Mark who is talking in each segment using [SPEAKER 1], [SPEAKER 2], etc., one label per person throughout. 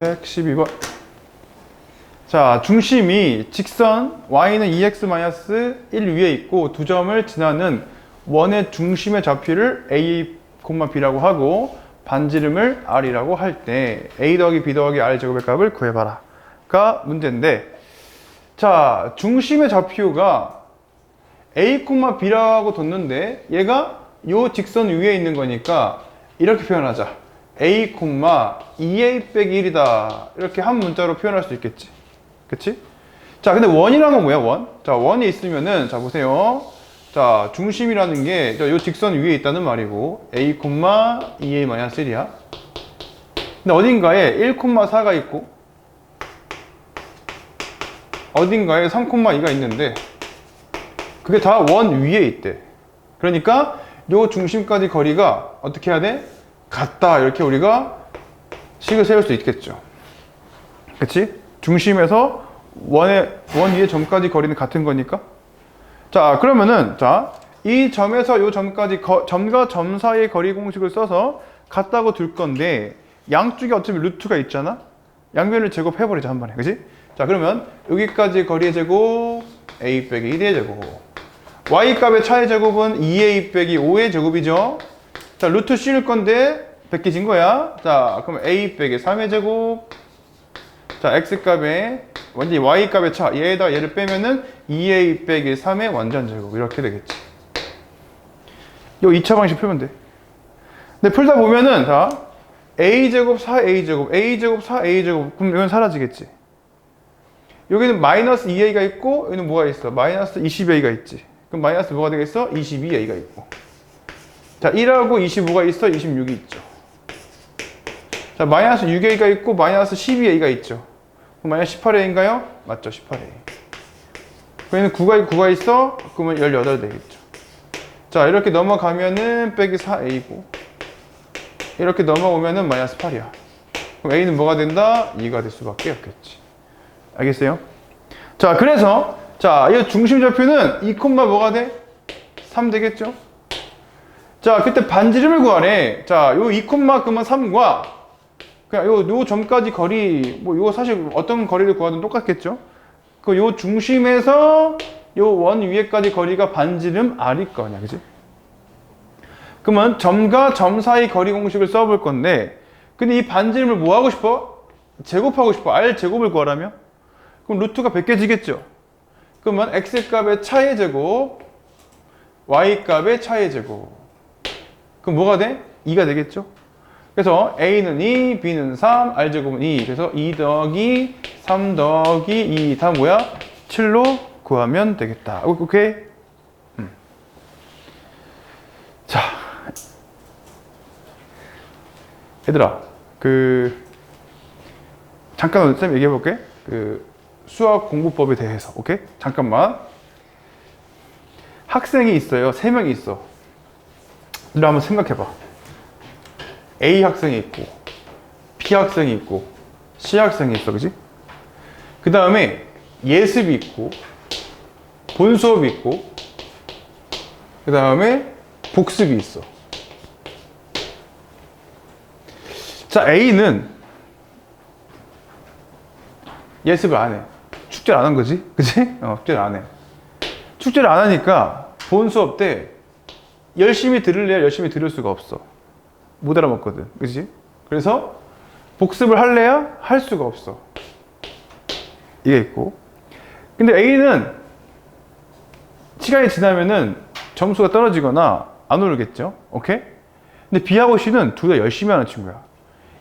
[SPEAKER 1] 112번. 자, 중심이 직선 y는 2x-1 위에 있고 두 점을 지나는 원의 중심의 좌표를 a, b라고 하고 반지름을 r이라고 할 때 a 더하기 b 더하기 r 제곱의 값을 구해봐라 가 문제인데, 자, 중심의 좌표가 a, b라고 뒀는데 얘가 요 직선 위에 있는 거니까 이렇게 표현하자. a, 2a-1이다 이렇게 한 문자로 표현할 수 있겠지, 그치? 자, 근데 원이라는 건 뭐야? 원? 자, 원이 있으면은, 자, 보세요. 자, 중심이라는 게 요 직선 위에 있다는 말이고 a, 2a-1이야. 근데 어딘가에 1,4가 있고 어딘가에 3,2가 있는데 그게 다 원 위에 있대. 그러니까 요 중심까지 거리가 어떻게 해야 돼? 같다, 이렇게 우리가 식을 세울 수 있겠죠, 그치? 중심에서 원 위의 점까지 거리는 같은 거니까. 자, 그러면은, 자, 이 점에서 요 점까지 점과 점 사이의 거리 공식을 써서 같다고 둘 건데 양쪽에 어차피 루트가 있잖아. 양변을 제곱해버리자 한 번에, 그치? 자, 그러면 여기까지 거리의 제곱 a 빼기 1의 제곱, y 값의 차의 제곱은 2a-5의 제곱이죠. 자, 루트 씌울 건데 베껴진 거야. 자, 그럼 a 빼기 3의 제곱. 자, x 값에 완전히 y 값의 차, 얘에다 얘를 빼면은 2a 빼기 3의 완전 제곱, 이렇게 되겠지. 요 2차 방식 풀면 돼. 근데 풀다 보면은, 자, a 제곱 4a 제곱, a 제곱 4a 제곱, 그럼 이건 사라지겠지. 여기는 마이너스 2a가 있고 여기는 뭐가 있어? 마이너스 20a가 있지. 그럼 마이너스 뭐가 되겠어? 22a가 있고. 자, 1하고 25가 있어? 26이 있죠. 자, 마이너스 6a가 있고 마이너스 12a가 있죠. 그럼 마이너스 18a인가요? 맞죠, 18a. 여기는 9가 있고 9가 있어? 그러면 18 되겠죠. 자, 이렇게 넘어가면은 빼기 4a고 이렇게 넘어오면은 마이너스 8이야. 그럼 a는 뭐가 된다? 2가 될 수밖에 없겠지. 알겠어요? 자, 그래서 자, 이 중심 좌표는 2, 뭐가 돼? 3 되겠죠? 자, 그때 반지름을 구하래. 자, 요 2, 그러면 3과 그냥 요 점까지 거리, 뭐 요 사실 어떤 거리를 구하든 똑같겠죠? 그 요 중심에서 요 원 위에까지 거리가 반지름 r일 거냐, 그지? 그러면 점과 점 사이 거리 공식을 써볼 건데, 근데 이 반지름을 뭐 하고 싶어? 제곱하고 싶어. r 제곱을 구하라며? 그럼 루트가 벗겨지겠죠? 그러면 x 값의 차의 제곱, y 값의 차의 제곱. 그럼 뭐가 돼? 2가 되겠죠? 그래서 a는 2, b는 3, r제곱은 2. 그래서 2 더하기 3 더하기 2 다 뭐야? 7로 구하면 되겠다. 오케이? 자, 얘들아, 잠깐 쌤 얘기해 볼게. 수학 공부법에 대해서. 오케이? 잠깐만. 학생이 있어요. 3명이 있어. 너를 한번 생각해봐. A 학생이 있고, B 학생이 있고, C 학생이 있어, 그지? 그 다음에 예습이 있고, 본수업이 있고, 그 다음에 복습이 있어. 자, A는 예습을 안 해. 축제를 안 한 거지? 그지? 축제를 안 해. 축제를 안 하니까 본수업 때 열심히 들을래야 열심히 들을 수가 없어. 못 알아먹거든, 그치? 그래서 복습을 할래야 할 수가 없어. 이게 있고. 근데 A는 시간이 지나면은 점수가 떨어지거나 안 오르겠죠? 오케이? 근데 B하고 C는 둘 다 열심히 하는 친구야.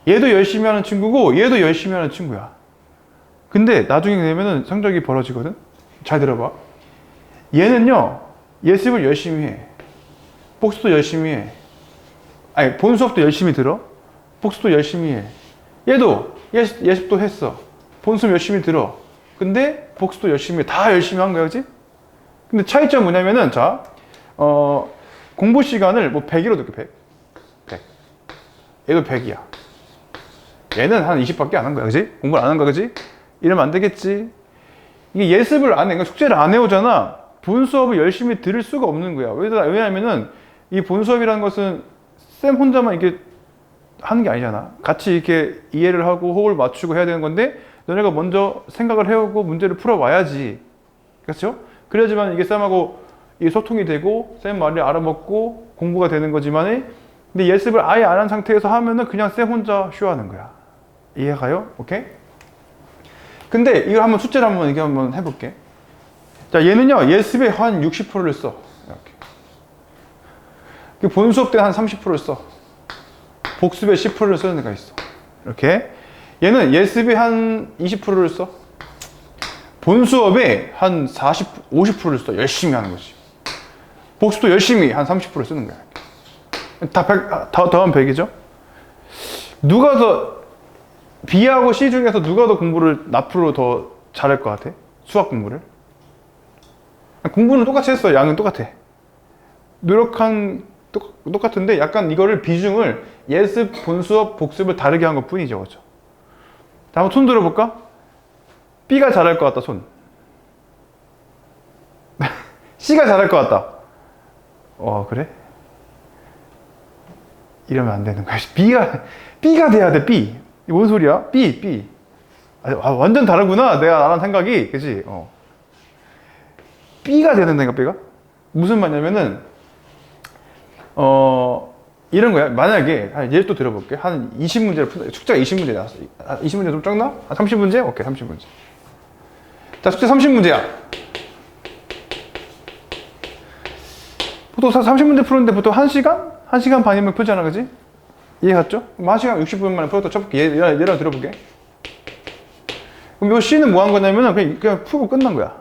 [SPEAKER 1] 얘도 열심히 하는 친구고 얘도 열심히 하는 친구야. 근데 나중에 되면은 성적이 벌어지거든? 잘 들어봐. 얘는요, 예습을 열심히 해. 복습도 열심히 해. 아니, 본수업도 열심히 들어. 복습도 열심히 해. 얘도 예습도 했어. 본수업 열심히 들어. 근데 복습도 열심히 해. 다 열심히 한 거야, 그지? 근데 차이점 뭐냐면은, 자, 공부 시간을 뭐 100으로 넣게, 100. 얘도 100이야. 얘는 한 20밖에 안 한 거야, 그지? 공부를 안 한 거야, 그지? 이러면 안 되겠지. 이게 예습을 안 해. 그러니까 숙제를 안 해오잖아. 본수업을 열심히 들을 수가 없는 거야. 왜냐면은 이 본수업이라는 것은 쌤 혼자만 이게 하는 게 아니잖아. 같이 이렇게 이해를 하고 호흡을 맞추고 해야 되는 건데 너네가 먼저 생각을 해오고 문제를 풀어와야지. 그렇죠? 그래야지만 이게 쌤하고 이 소통이 되고 쌤 말을 알아먹고 공부가 되는 거지만 근데 예습을 아예 안 한 상태에서 하면은 그냥 쌤 혼자 쇼하는 거야. 이해가요? 오케이? 근데 이걸 한번 숙제를 한번 이게 한번 해볼게. 자, 얘는요 예습에 한 60%를 써. 이렇게 본 수업 때 한 30%를 써. 복습에 10%를 쓰는 애가 있어. 이렇게. 얘는 예습에 한 20%를 써. 본 수업에 한 40, 50%를 써. 열심히 하는 거지. 복습도 열심히 한 30% 쓰는 거야. 다 100, 더하면 100이죠? 누가 더, B하고 C 중에서 누가 더 공부를 앞으로 더 잘할 것 같아? 수학 공부를? 공부는 똑같이 했어. 양은 똑같아. 똑같은데 약간 이거를 비중을 예습, 본 수업, 복습을 다르게 한 것 뿐이죠. 그렇죠? 자, 한번 손 들어볼까? B가 잘할 것 같다, 손. C가 잘할 것 같다. 그래? 이러면 안 되는 거야. B가 돼야 돼, B. 뭔 소리야? B. 완전 다르구나. 나랑 생각이. 그치? B가 되는 데가 B가? 무슨 말이냐면은, 이런 거야. 만약에, 예를 또 들어볼게. 한 20문제를 푼다. 숙제가 20문제 나왔어. 20문제 좀 적나? 30문제? 오케이, 30문제. 자, 숙제 30문제야. 보통 30문제 푸는데 보통 1시간? 1시간 반이면 풀잖아, 그지? 이해 갔죠? 그럼 1시간 60분 만에 풀었다 쳐볼게. 얘랑 들어볼게. 그럼 요 C는 뭐 한 거냐면은 그냥 풀고 끝난 거야.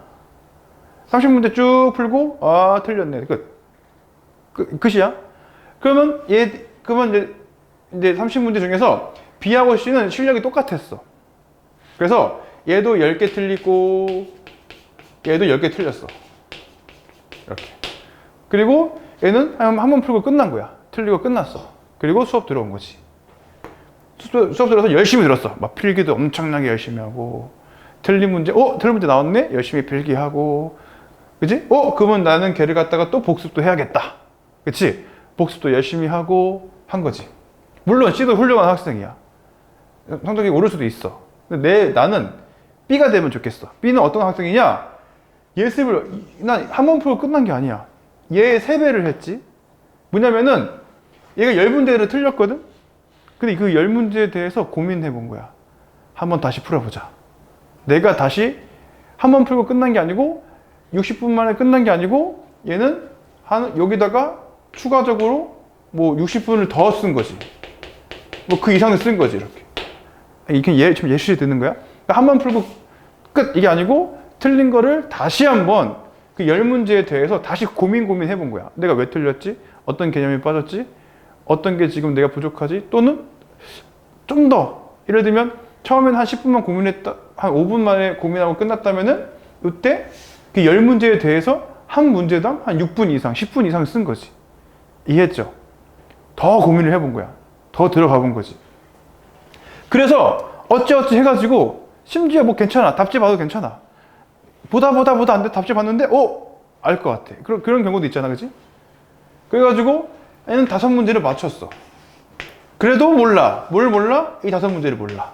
[SPEAKER 1] 30문제 쭉 풀고, 틀렸네. 끝이야? 그러면 이제 30문제 중에서 B하고 C는 실력이 똑같았어. 그래서 얘도 10개 틀리고, 얘도 10개 틀렸어. 이렇게. 그리고 얘는 한 번 풀고 끝난 거야. 틀리고 끝났어. 그리고 수업 들어온 거지. 수업 들어서 열심히 들었어. 막 필기도 엄청나게 열심히 하고, 틀린 문제 나왔네? 열심히 필기하고, 그치? 그러면 나는 걔를 갖다가 또 복습도 해야겠다. 그치? 복습도 열심히 하고 한 거지. 물론 C도 훌륭한 학생이야. 성적이 오를 수도 있어. 근데 나는 B가 되면 좋겠어. B는 어떤 학생이냐? 예습을 난 한 번 풀고 끝난 게 아니야. 얘 3배를 했지. 뭐냐면은 얘가 10문제를 틀렸거든? 근데 그 10문제에 대해서 고민해 본 거야. 한번 다시 풀어보자. 내가 다시 한 번 풀고 끝난 게 아니고 60분 만에 끝난 게 아니고 얘는 여기다가 추가적으로 뭐 60분을 더 쓴 거지. 뭐 그 이상을 쓴 거지, 이렇게. 이게 좀 예시를 듣는 거야? 그러니까 한 번 풀고 끝! 이게 아니고 틀린 거를 다시 한번 그 10문제에 대해서 다시 고민해 본 거야. 내가 왜 틀렸지? 어떤 개념이 빠졌지? 어떤 게 지금 내가 부족하지? 또는 좀 더, 예를 들면 처음엔 한 10분만 고민했다, 한 5분 만에 고민하고 끝났다면은 이때 그 10문제에 대해서 한 문제당 한 6분 이상, 10분 이상 쓴 거지. 이해했죠? 더 고민을 해본 거야. 더 들어가 본 거지. 그래서 어찌어찌 해가지고 심지어 뭐 괜찮아. 답지 봐도 괜찮아. 보다 안 돼. 답지 봤는데 알 것 같아. 그런 경우도 있잖아. 그치? 그래가지고 얘는 5문제를 맞췄어. 그래도 몰라. 뭘 몰라? 이 5문제를 몰라.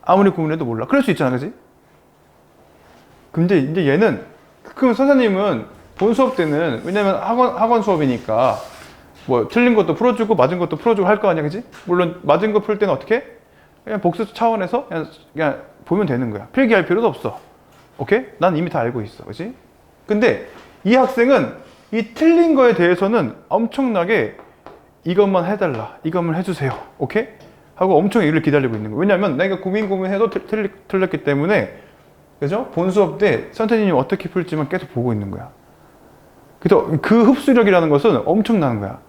[SPEAKER 1] 아무리 고민해도 몰라. 그럴 수 있잖아. 그치? 근데 이제 얘는, 그럼 선생님은 본 수업 때는, 왜냐면 학원 수업이니까 뭐 틀린 것도 풀어주고 맞은 것도 풀어주고 할 거 아니야. 그치? 물론 맞은 거 풀 때는 어떻게? 그냥 복습 차원에서 그냥 보면 되는 거야. 필기할 필요도 없어. 오케이? 난 이미 다 알고 있어. 그치? 근데 이 학생은 이 틀린 거에 대해서는 엄청나게 이것만 해달라. 이것만 해주세요. 오케이? 하고 엄청 이를 기다리고 있는 거야. 왜냐면 내가 고민해도 틀렸기 때문에, 그죠? 본 수업 때 선생님이 어떻게 풀지만 계속 보고 있는 거야. 그래서 그 흡수력이라는 것은 엄청나는 거야.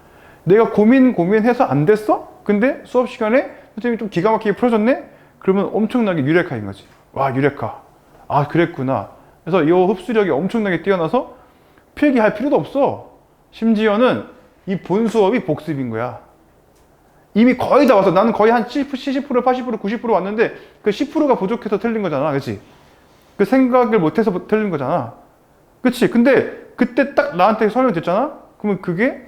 [SPEAKER 1] 내가 고민해서 안 됐어? 근데 수업 시간에 선생님이 좀 기가 막히게 풀어줬네? 그러면 엄청나게 유레카인 거지. 와, 유레카. 아, 그랬구나. 그래서 이 흡수력이 엄청나게 뛰어나서 필기할 필요도 없어. 심지어는 이 본 수업이 복습인 거야. 이미 거의 다 왔어. 나는 거의 한 70%, 80%, 90% 왔는데 그 10%가 부족해서 틀린 거잖아. 그치? 그 생각을 못해서 틀린 거잖아. 그치? 근데 그때 딱 나한테 설명됐잖아? 그러면 그게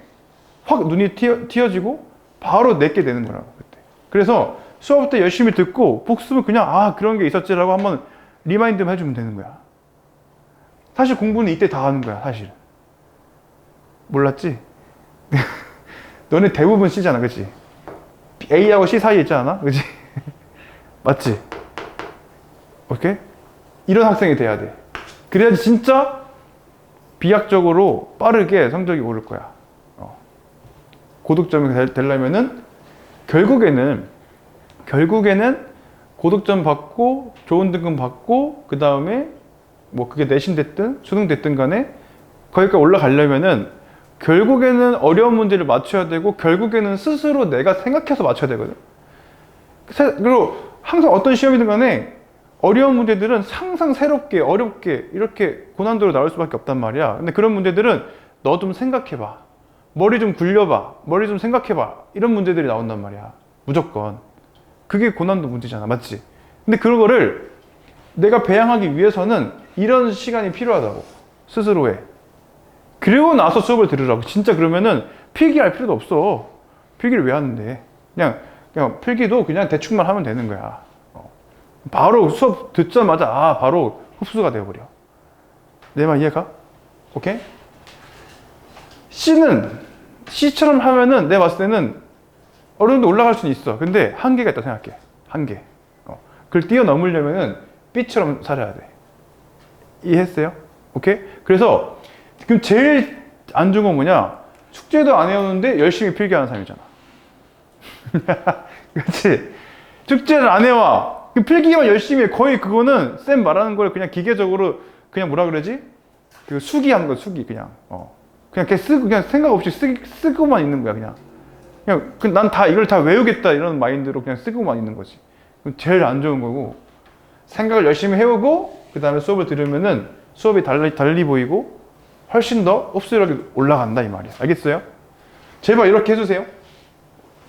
[SPEAKER 1] 확 눈이 튀어지고 바로 내게 되는 거라고. 그때. 그래서 수업 때 열심히 듣고 복습은 그냥 아 그런 게 있었지라고 한번 리마인드만 해주면 되는 거야. 사실 공부는 이때 다 하는 거야 사실. 몰랐지? 너네 대부분 C잖아 그치? A하고 C 사이에 있지 않아? 그치? 맞지? 오케이? 이런 학생이 돼야 돼. 그래야지 진짜 비약적으로 빠르게 성적이 오를 거야. 고득점이 되려면은 결국에는 고득점 받고 좋은 등급 받고 그 다음에 뭐 그게 내신 됐든 수능 됐든 간에 거기까지 올라가려면은 결국에는 어려운 문제를 맞춰야 되고 결국에는 스스로 내가 생각해서 맞춰야 되거든. 그리고 항상 어떤 시험이든 간에 어려운 문제들은 항상 새롭게 어렵게 이렇게 고난도로 나올 수밖에 없단 말이야. 근데 그런 문제들은 너 좀 생각해봐. 머리 좀 굴려봐. 머리 좀 생각해봐. 이런 문제들이 나온단 말이야. 무조건. 그게 고난도 문제잖아. 맞지? 근데 그런 거를 내가 배양하기 위해서는 이런 시간이 필요하다고. 스스로에. 그리고 나서 수업을 들으라고. 진짜 그러면은 필기할 필요도 없어. 필기를 왜 하는데. 그냥 필기도 그냥 대충만 하면 되는 거야. 바로 수업 듣자마자 바로 흡수가 되어버려. 내 말 이해가? 오케이? C처럼 하면은 내가 봤을 때는 어느 정도 올라갈 수는 있어. 근데 한계가 있다 생각해. 한계. 그걸 뛰어넘으려면은 B처럼 살아야 돼. 이해했어요? 오케이? 그래서 그럼 제일 안 좋은 건 뭐냐? 숙제도 안 해오는데 열심히 필기하는 사람이잖아. 그렇지? 숙제를 안 해와. 필기만 열심히 해. 거의 그거는 쌤 말하는 걸 그냥 기계적으로 그냥 뭐라 그러지? 그 수기하는 거야, 수기 그냥. 그냥 쓰고 그냥 생각 없이 쓰고만 있는 거야, 그냥. 난 이걸 다 외우겠다 이런 마인드로 그냥 쓰고만 있는 거지. 제일 안 좋은 거고. 생각을 열심히 해오고 그 다음에 수업을 들으면은 수업이 달리 보이고 훨씬 더 흡수력이 올라간다 이 말이야. 알겠어요? 제발 이렇게 해주세요.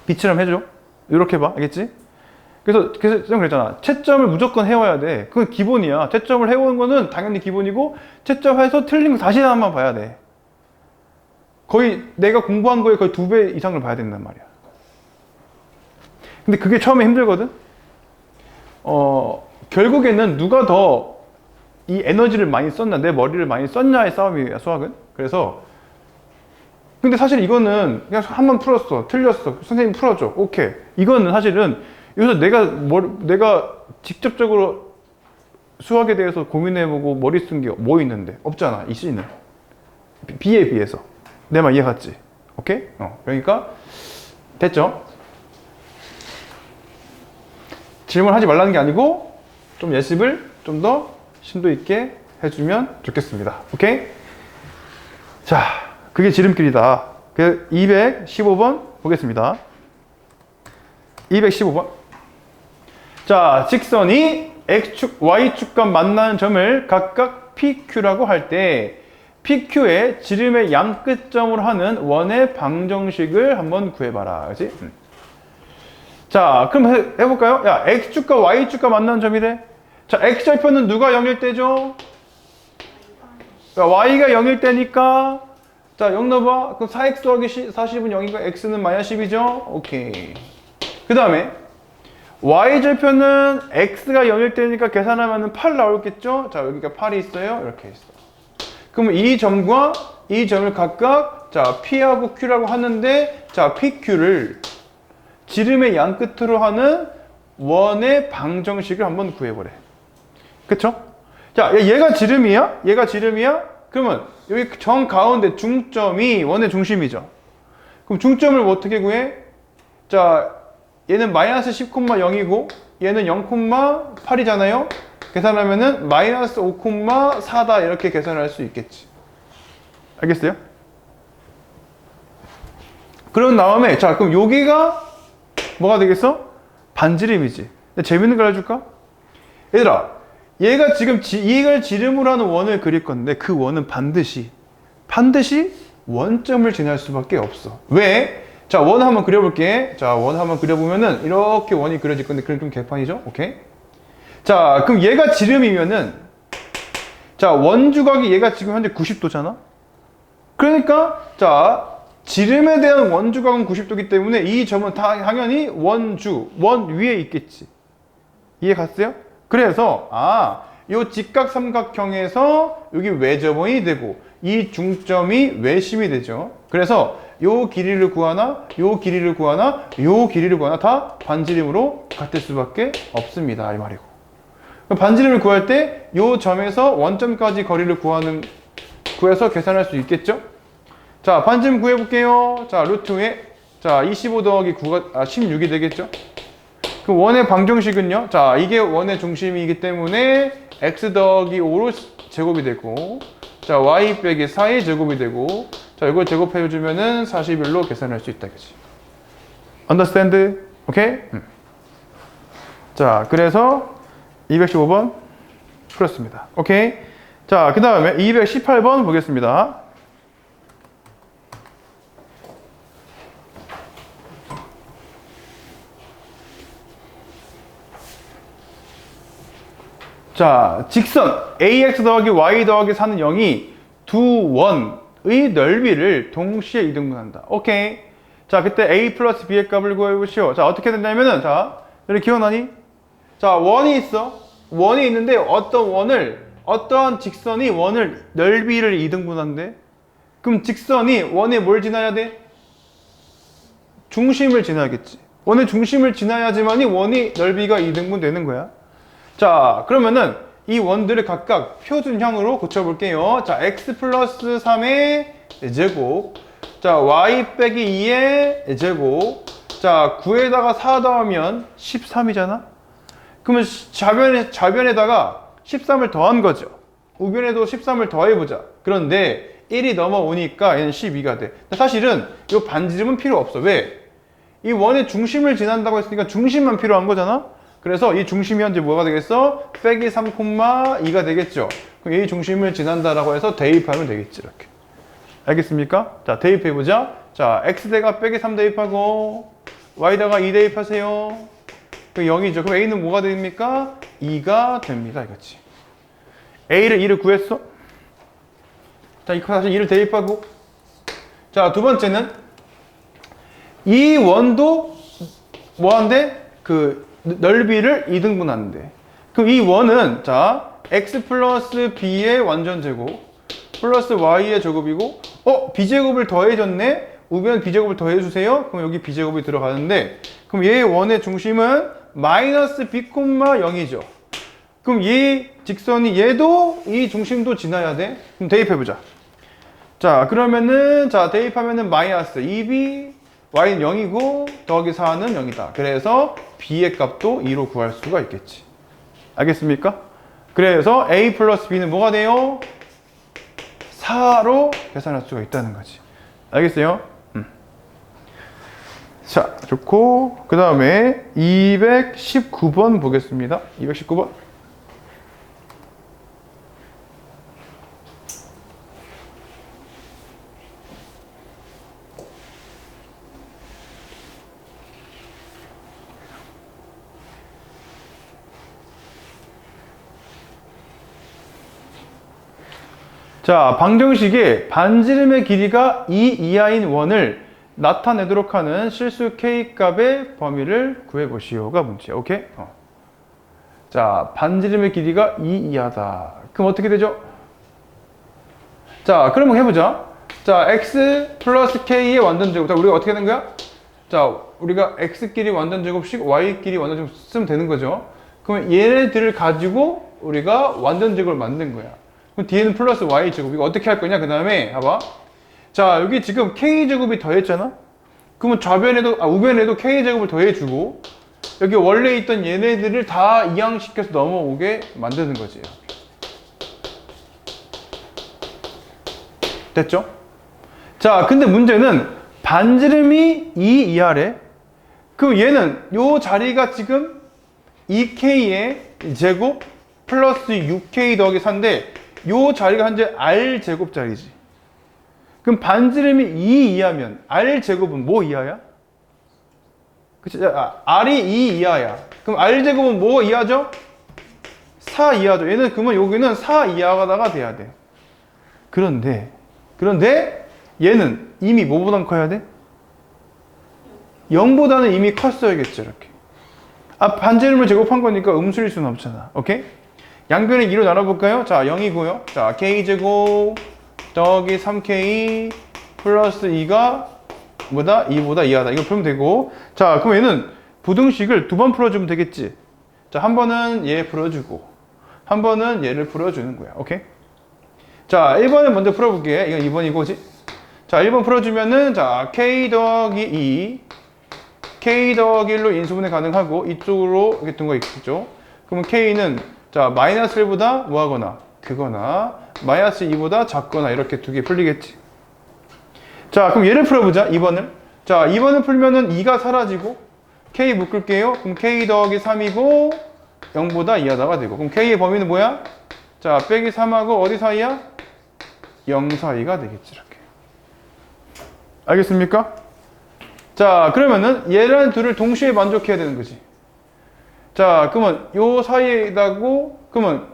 [SPEAKER 1] B처럼 해줘. 이렇게 봐. 알겠지? 그래서 쌤 그랬잖아. 채점을 무조건 해와야 돼. 그건 기본이야. 채점을 해오는 거는 당연히 기본이고 채점해서 틀린 거 다시 한번 봐야 돼. 거의 내가 공부한 거에 거의 2배 이상을 봐야 된단 말이야. 근데 그게 처음에 힘들거든? 결국에는 누가 더 이 에너지를 많이 썼나, 내 머리를 많이 썼냐의 싸움이야, 수학은. 그래서 근데 사실 이거는 그냥 한번 풀었어. 틀렸어. 선생님 풀어줘. 오케이. 이거는 사실은 여기서 내가 직접적으로 수학에 대해서 고민해보고 머리 쓴 게 뭐 있는데? 없잖아, 이 C는. B에 비해서. 내 말 이해 갔지? 오케이? 그러니까, 됐죠? 질문하지 말라는 게 아니고, 좀 예습을 좀 더 심도 있게 해주면 좋겠습니다. 오케이? 자, 그게 지름길이다. 215번 보겠습니다. 215번. 자, 직선이 X축, Y축과 만나는 점을 각각 PQ라고 할 때 PQ의 지름의 양 끝점으로 하는 원의 방정식을 한번 구해봐라. 그렇지? 자, 그럼 해볼까요? 야, X축과 Y축과 만나는 점이래. 자, X절편은 누가 0일 때죠? Y가 0일 때니까 자, 0 넣어봐. 그럼 4X 더하기 40은 0이니까 X는 마이너스 10이죠? 오케이. 그 다음에 Y절편은 X가 0일 때니까 계산하면 8 나오겠죠? 자, 여기가 8이 있어요. 이렇게 있어. 그러면 이 점과 이 점을 각각 자, P하고 Q라고 하는데 자, PQ를 지름의 양 끝으로 하는 원의 방정식을 한번 구해보래. 그쵸? 자, 얘가 지름이야? 얘가 지름이야? 그러면 여기 정 가운데 중점이 원의 중심이죠. 그럼 중점을 어떻게 구해? 자, 얘는 마이너스 10,0이고 얘는 0,8이잖아요. 계산하면은 마이너스 5,4다 이렇게 계산할 수 있겠지. 알겠어요? 그런 다음에 자, 그럼 여기가 뭐가 되겠어? 반지름이지. 근데 재밌는 걸 해줄까? 얘들아, 얘가 지금 이걸 지름으로 하는 원을 그릴 건데 그 원은 반드시 원점을 지날 수밖에 없어. 왜? 자, 원 한번 그려볼게. 자, 원 한번 그려보면은 이렇게 원이 그려질 건데 그럼 좀 개판이죠? 오케이? 자, 그럼 얘가 지름이면은 자, 원 주각이 얘가 지금 현재 90도잖아? 그러니까 자, 지름에 대한 원주각은 90도이기 때문에 이 점은 당연히 원 위에 있겠지. 이해 갔어요? 그래서 요 직각삼각형에서 여기 외접원이 되고 이 중점이 외심이 되죠. 그래서 요 길이를 구하나 요 길이를 구하나 요 길이를 구하나 다 반지름으로 같을 수밖에 없습니다. 이 말이고. 그럼 반지름을 구할 때 요 점에서 원점까지 거리를 구해서 계산할 수 있겠죠? 자, 반지름 구해볼게요. 자, 루트에 자 25 더하기 9가 16이 되겠죠? 그 원의 방정식은요. 자, 이게 원의 중심이기 때문에 x 더하기 5로 제곱이 되고, 자, y 빼기 4의 제곱이 되고, 자, 이걸 제곱해주면은 41로 계산할 수 있다, 그치? Understand? 오케이? 자, 그래서 215번 풀었습니다. 오케이? 자, 그 다음에 218번 보겠습니다. 자, 직선 ax 더하기 y 더하기 4는 0이 두 원의 넓이를 동시에 이등분한다. 오케이. 자, 그때 a 플러스 b의 값을 구해보시오. 자, 어떻게 된다면은, 자, 여기 기억나니? 자, 원이 있어. 원이 있는데 어떠한 직선이 원을 넓이를 이등분한대? 그럼 직선이 원에 뭘 지나야 돼? 중심을 지나야겠지. 원의 중심을 지나야지만이 원이 넓이가 이등분 되는 거야. 자, 그러면은 이 원들을 각각 표준형으로 고쳐볼게요. 자, x 플러스 3의 제곱, 자, y 빼기 2의 제곱, 자, 9에다가 4 더하면 13이잖아? 그러면 좌변에다가 13을 더한 거죠. 우변에도 13을 더해보자. 그런데 1이 넘어오니까 얘는 12가 돼. 사실은 이 반지름은 필요 없어. 왜? 이 원의 중심을 지난다고 했으니까 중심만 필요한 거잖아? 그래서 이 중심이 현재 뭐가 되겠어? 빼기 3,2가 되겠죠. 그럼 이 중심을 지난다라고 해서 대입하면 되겠지. 이렇게. 알겠습니까? 자, 대입해보자. 자, x대가 빼기 3 대입하고 y다가 2 대입하세요. 그럼 0이죠. 그럼 a는 뭐가 됩니까? 2가 됩니다. 이거지. a를 2를 구했어. 자, 이거 다시 2를 대입하고. 자, 두 번째는 이 원도 뭐한데? 그 넓이를 2등분하는데. 그럼 이 원은 자 x 플러스 b의 완전 제곱 플러스 y의 제곱이고 b제곱을 더해줬네. 우변 b제곱을 더해주세요. 그럼 여기 b제곱이 들어가는데 그럼 얘의 원의 중심은 마이너스 b, 0이죠. 그럼 이 직선이 얘도 이 중심도 지나야 돼. 그럼 대입해보자. 자, 그러면은 자 대입하면은 마이너스 2b y는 0이고 더하기 4는 0이다. 그래서 b의 값도 2로 구할 수가 있겠지. 알겠습니까? 그래서 a 플러스 b는 뭐가 돼요? 4로 계산할 수가 있다는 거지. 알겠어요? 자, 좋고 그 다음에 219번 보겠습니다. 219번. 자, 방정식에 반지름의 길이가 2 이하인 원을 나타내도록 하는 실수 k 값의 범위를 구해보시오가 문제. 오케이? 자, 반지름의 길이가 2 이하다. 그럼 어떻게 되죠? 자, 그러면 해보자. 자, x 플러스 k의 완전제곱. 자, 우리가 어떻게 하는 거야? 자, 우리가 x끼리 완전제곱씩 y끼리 완전제곱 쓰면 되는 거죠. 그러면 얘네들을 가지고 우리가 완전제곱을 만든 거야. 그럼 뒤에는 플러스 y제곱. 이거 어떻게 할 거냐? 그 다음에 봐봐. 자, 여기 지금 k제곱이 더했잖아? 그러면 우변에도 k제곱을 더해주고 여기 원래 있던 얘네들을 다 이항시켜서 넘어오게 만드는 거지. 됐죠? 자, 근데 문제는 반지름이 2 이하래. 그럼 얘는 요 자리가 지금 2k의 제곱 플러스 6k 더하기 4인데 요 자리가 현재 r 제곱자리지. 그럼 반지름이 2 이하면 r 제곱은 뭐 이하야? 그치? r이 2 이하야. 그럼 r 제곱은 뭐 이하죠? 4 이하죠. 얘는 그러면 여기는 4 이하가 돼야 돼. 그런데 얘는 이미 뭐보단 커야 돼? 0보다는 이미 컸어야겠죠. 이렇게. 반지름을 제곱한 거니까 음수일 수는 없잖아. 오케이? 양변을 2로 나눠볼까요? 자, 0이고요. 자, k제곱 더하기 3k 플러스 2가 뭐다? 2보다 2하다. 이거 풀면 되고. 자, 그럼 얘는 부등식을 2번 풀어주면 되겠지. 자, 한 번은 얘 풀어주고 한 번은 얘를 풀어주는 거야. 오케이? 자, 1번을 먼저 풀어볼게. 이건 2번이고, 지 자, 1번 풀어주면은, 자, k 더하기 2, k 더하기 1로 인수분해 가능하고, 이쪽으로 이렇게 둔 거 있겠죠? 그러면 k는, 자, 마이너스 1보다 뭐 하거나, 크거나, 마이너스 2보다 작거나, 이렇게 두 개 풀리겠지. 자, 그럼 얘를 풀어보자, 2번을. 자, 2번을 풀면은 2가 사라지고, k 묶을게요. 그럼 k 더하기 3이고, 0보다 2하다가 되고. 그럼 k의 범위는 뭐야? 자, 빼기 3하고 어디 사이야? 0 사이가 되겠지, 이렇게. 알겠습니까? 자, 그러면은 얘랑 둘을 동시에 만족해야 되는 거지. 자, 그러면 요 사이에다고, 그러면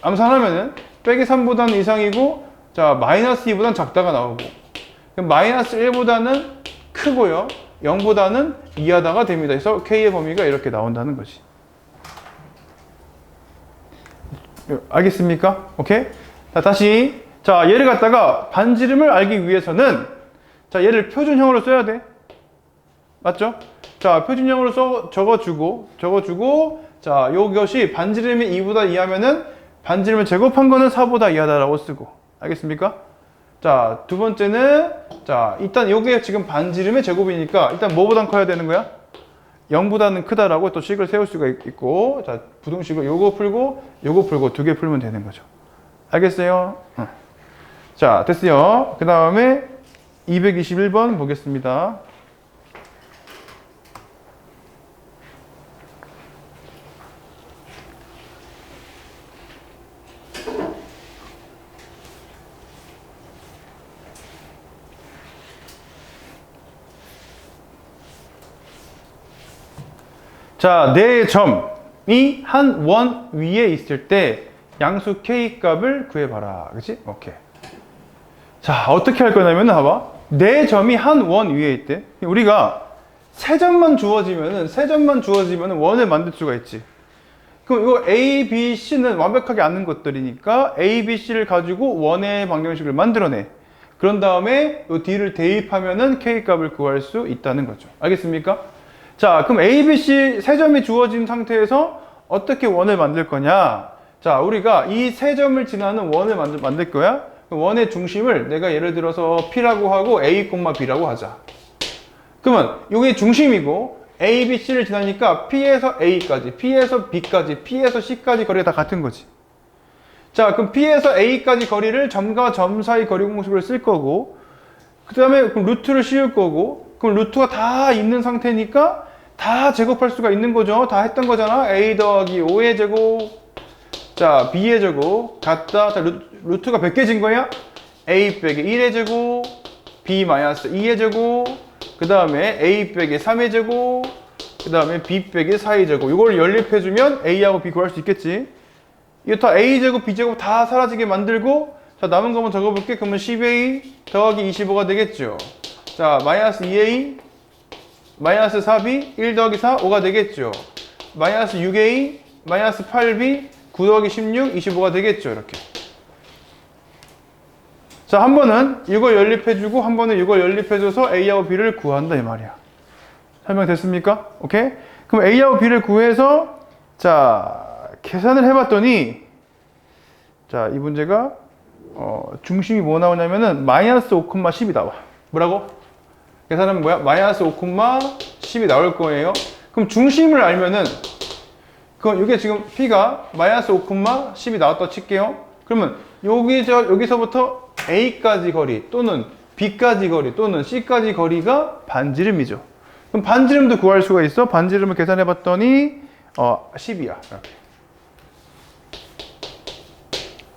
[SPEAKER 1] 암산하면은 빼기 3보다는 이상이고, 자, 마이너스 2보다는 작다가 나오고, 그럼 마이너스 1보다는 크고요, 0보다는 2하다가 됩니다. 그래서 k의 범위가 이렇게 나온다는 거지. 알겠습니까? 오케이? 자, 다시. 자, 얘를 갖다가 반지름을 알기 위해서는, 자, 얘를 표준형으로 써야 돼. 맞죠? 자, 표준형으로 적어주고, 자, 요것이 반지름이 2보다 2하면은 반지름을 제곱한 거는 4보다 2하다라고 쓰고. 알겠습니까? 자, 두 번째는, 자, 일단 요게 지금 반지름의 제곱이니까 일단 뭐보단 커야 되는 거야? 0보다는 크다라고 또 식을 세울 수가 있고, 자, 부등식을 요거 풀고 두 개 풀면 되는 거죠. 알겠어요? 자, 됐어요. 그 다음에 221번 보겠습니다. 자, 네 점이 한 원 위에 있을 때 양수 k 값을 구해봐라. 그치? 오케이. 자, 어떻게 할 거냐면, 봐봐. 네 점이 한 원 위에 있대. 우리가 세 점만 주어지면은 원을 만들 수가 있지. 그럼 이거 A, B, C는 완벽하게 아는 것들이니까 A, B, C를 가지고 원의 방정식을 만들어내. 그런 다음에 이 D를 대입하면은 k 값을 구할 수 있다는 거죠. 알겠습니까? 자, 그럼 A, B, C 세 점이 주어진 상태에서 어떻게 원을 만들 거냐? 자, 우리가 이 세 점을 지나는 원을 만들 거야. 원의 중심을 내가 예를 들어서 P라고 하고 A, B라고 하자. 그러면 이게 중심이고 A, B, C를 지나니까 P에서 A까지, P에서 B까지, P에서 C까지 거리가 다 같은 거지. 자, 그럼 P에서 A까지 거리를 점과 점 사이 거리 공식으로 쓸 거고, 그 다음에 그럼 루트를 씌울 거고, 그럼 루트가 다 있는 상태니까 다 제곱할 수가 있는 거죠. 다 했던 거잖아. A 더하기 5의 제곱, 자, B의 제곱, 같다. 자, 루트가 몇 개진 거야? A 빼기 1의 제곱, B 마이너스 2의 제곱, 그 다음에 A 빼기 3의 제곱, 그 다음에 B 빼기 4의 제곱. 이걸 연립해주면 A하고 B 구할 수 있겠지. 이거 다 A제곱, B제곱 다 사라지게 만들고, 자, 남은 거만 적어볼게. 그러면 10A 더하기 25가 되겠죠. 자, 마이너스 2A, 마이너스 4B, 1 더하기 4, 5가 되겠죠. 마이너스 6A, 마이너스 8B, 9 더하기 16, 25가 되겠죠. 이렇게. 자, 한 번은 이걸 연립해주고, 한 번은 이걸 연립해줘서 A하고 B를 구한다, 이 말이야. 설명됐습니까? 오케이? 그럼 A하고 B를 구해서, 자, 계산을 해봤더니, 자, 이 문제가, 중심이 뭐 나오냐면은, 마이너스 5,10이 나와. 뭐라고? 계산하면 뭐야? 마이너스 5,10이 나올 거예요. 그럼 중심을 알면은, 그럼 이게 지금 P가 마이너스 5,10이 나왔다 칠게요. 그러면 여기서부터 A까지 거리 또는 B까지 거리 또는 C까지 거리가 반지름이죠. 그럼 반지름도 구할 수가 있어. 반지름을 계산해 봤더니 10이야. 이렇게.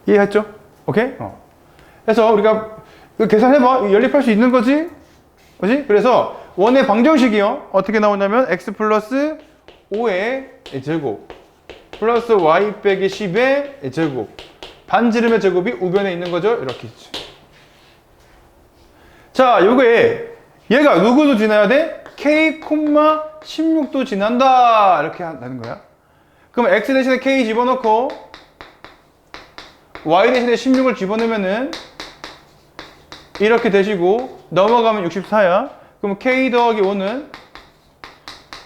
[SPEAKER 1] 이해했죠? 오케이? 그래서 우리가 이거 계산해봐. 연립할 수 있는 거지? 그지? 그래서 원의 방정식이요. 어떻게 나오냐면 x 플러스 5의 제곱 플러스 y 빼기 10의 제곱 반지름의 제곱이 우변에 있는 거죠. 이렇게 있죠. 자, 요거에 얘가 누구도 지나야 돼? K, 16도 지난다. 이렇게 한다는 거야. 그럼 X 대신에 K 집어넣고 Y 대신에 16을 집어넣으면은 이렇게 되시고 넘어가면 64야. 그럼 K 더하기 5는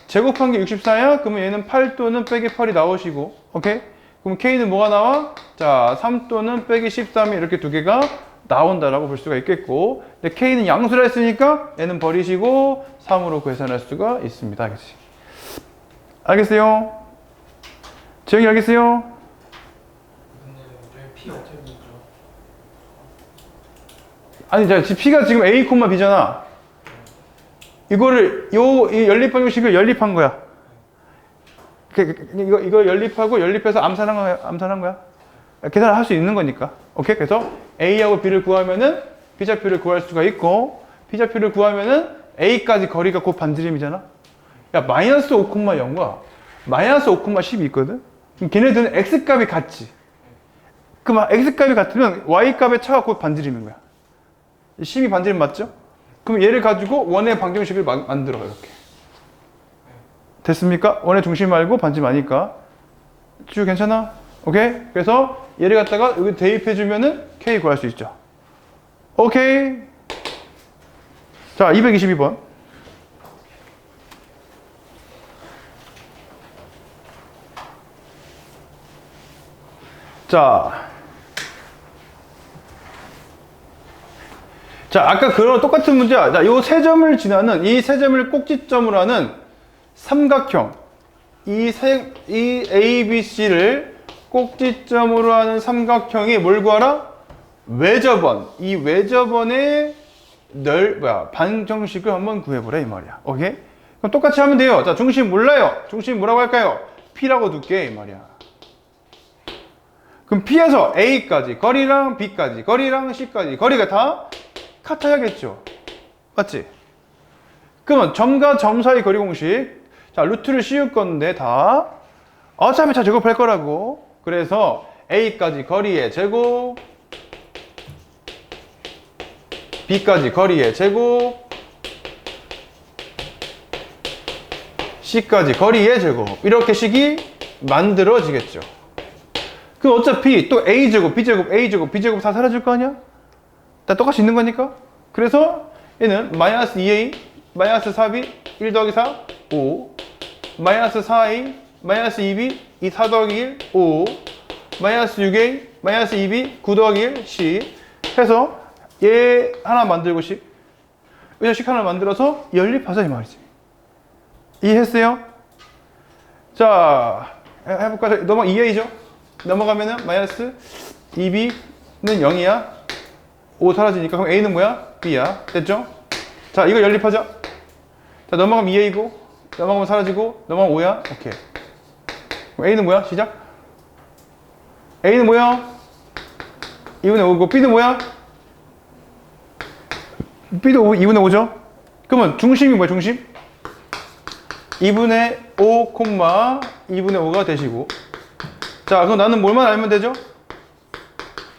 [SPEAKER 1] 제곱한 게 64야? 그러면 얘는 8 또는 빼기 8이 나오시고, 오케이? 그럼 K는 뭐가 나와? 자, 3 또는 빼기 13이 이렇게 두 개가 나온다라고 볼 수가 있겠고, 근데 K는 양수라 했으니까 얘는 버리시고 3으로 계산할 수가 있습니다. 알겠지? 알겠어요? 재영이 알겠어요?
[SPEAKER 2] 근데 왜 P 어떻게 보죠?
[SPEAKER 1] 아니, 자, P가 지금 A, B잖아. 이거를 이 연립 방식을 연립한 거야. 이거 연립하고 연립해서 암산한 거야. 계산을 할 수 있는 거니까. 오케이? 그래서 A하고 B를 구하면은 B좌표를 구할 수가 있고, B좌표를 구하면은 A까지 거리가 곧 반지름이잖아. 야, 마이너스 5,0과 마이너스 5,10이 있거든? 그럼 걔네들은 X값이 같지. 그럼 X값이 같으면 Y값의 차가 곧 반지름인 거야. 10이 반지름 맞죠? 그럼 얘를 가지고 원의 방정식을 만들어, 이렇게. 됐습니까? 원의 중심 말고 반지름 아니까. 쭉 괜찮아? 오케이? 그래서 얘를 갖다가 여기 대입해주면은 K 구할 수 있죠. 오케이? 자, 222번. 자, 아까 그런 똑같은 문제야. 자, 요 세 점을 지나는, 이 세 점을 꼭지점으로 하는 삼각형. 이 A, B, C를 꼭지점으로 하는 삼각형이 뭘 구하라? 외접원. 이 외접원의 반정식을 한번 구해보라, 이 말이야. 오케이? 그럼 똑같이 하면 돼요. 자, 중심 몰라요. 중심 뭐라고 할까요? P라고 둘게, 이 말이야. 그럼 P에서 A까지, 거리랑 B까지, 거리랑 C까지, 거리가 다 같아야겠죠. 맞지? 그러면 점과 점 사이 거리 공식. 자, 루트를 씌울 건데 다 어차피 다 제곱할 거라고. 그래서 A까지 거리의 제곱, B까지 거리의 제곱, C까지 거리의 제곱. 이렇게 식이 만들어지겠죠. 그럼 어차피 또 A제곱, B제곱, A제곱, B제곱 다 사라질 거 아니야? 다 똑같이 있는 거니까. 그래서 얘는 마이너스 2A, 마이너스 4B, 1 더하기 4, 5, 마이너스 4A, 마이너스 2B, 4 더하기 1, 5, 마이너스 6A, 마이너스 2B, 9 더하기 1, 10 해서 얘 하나 만들고 식 하나 만들어서 연립하자, 이 말이지. 이해했어요? 자, 해볼까? 넘어 2A죠? 넘어가면은 마이너스 2B는 0이야. 5 사라지니까. 그럼 A는 뭐야? B야. 됐죠? 자, 이거 연립하자. 자, 넘어가면 2A고, 넘어가면 사라지고, 넘어가면 5야. 오케이. 그럼 A는 뭐야? 시작. A는 뭐야? 2분의 5고, B는 뭐야? B도 2분의 5죠? 그러면 중심이 뭐야, 중심? 2분의 5, 2분의 5가 되시고. 자, 그럼 나는 뭘만 알면 되죠?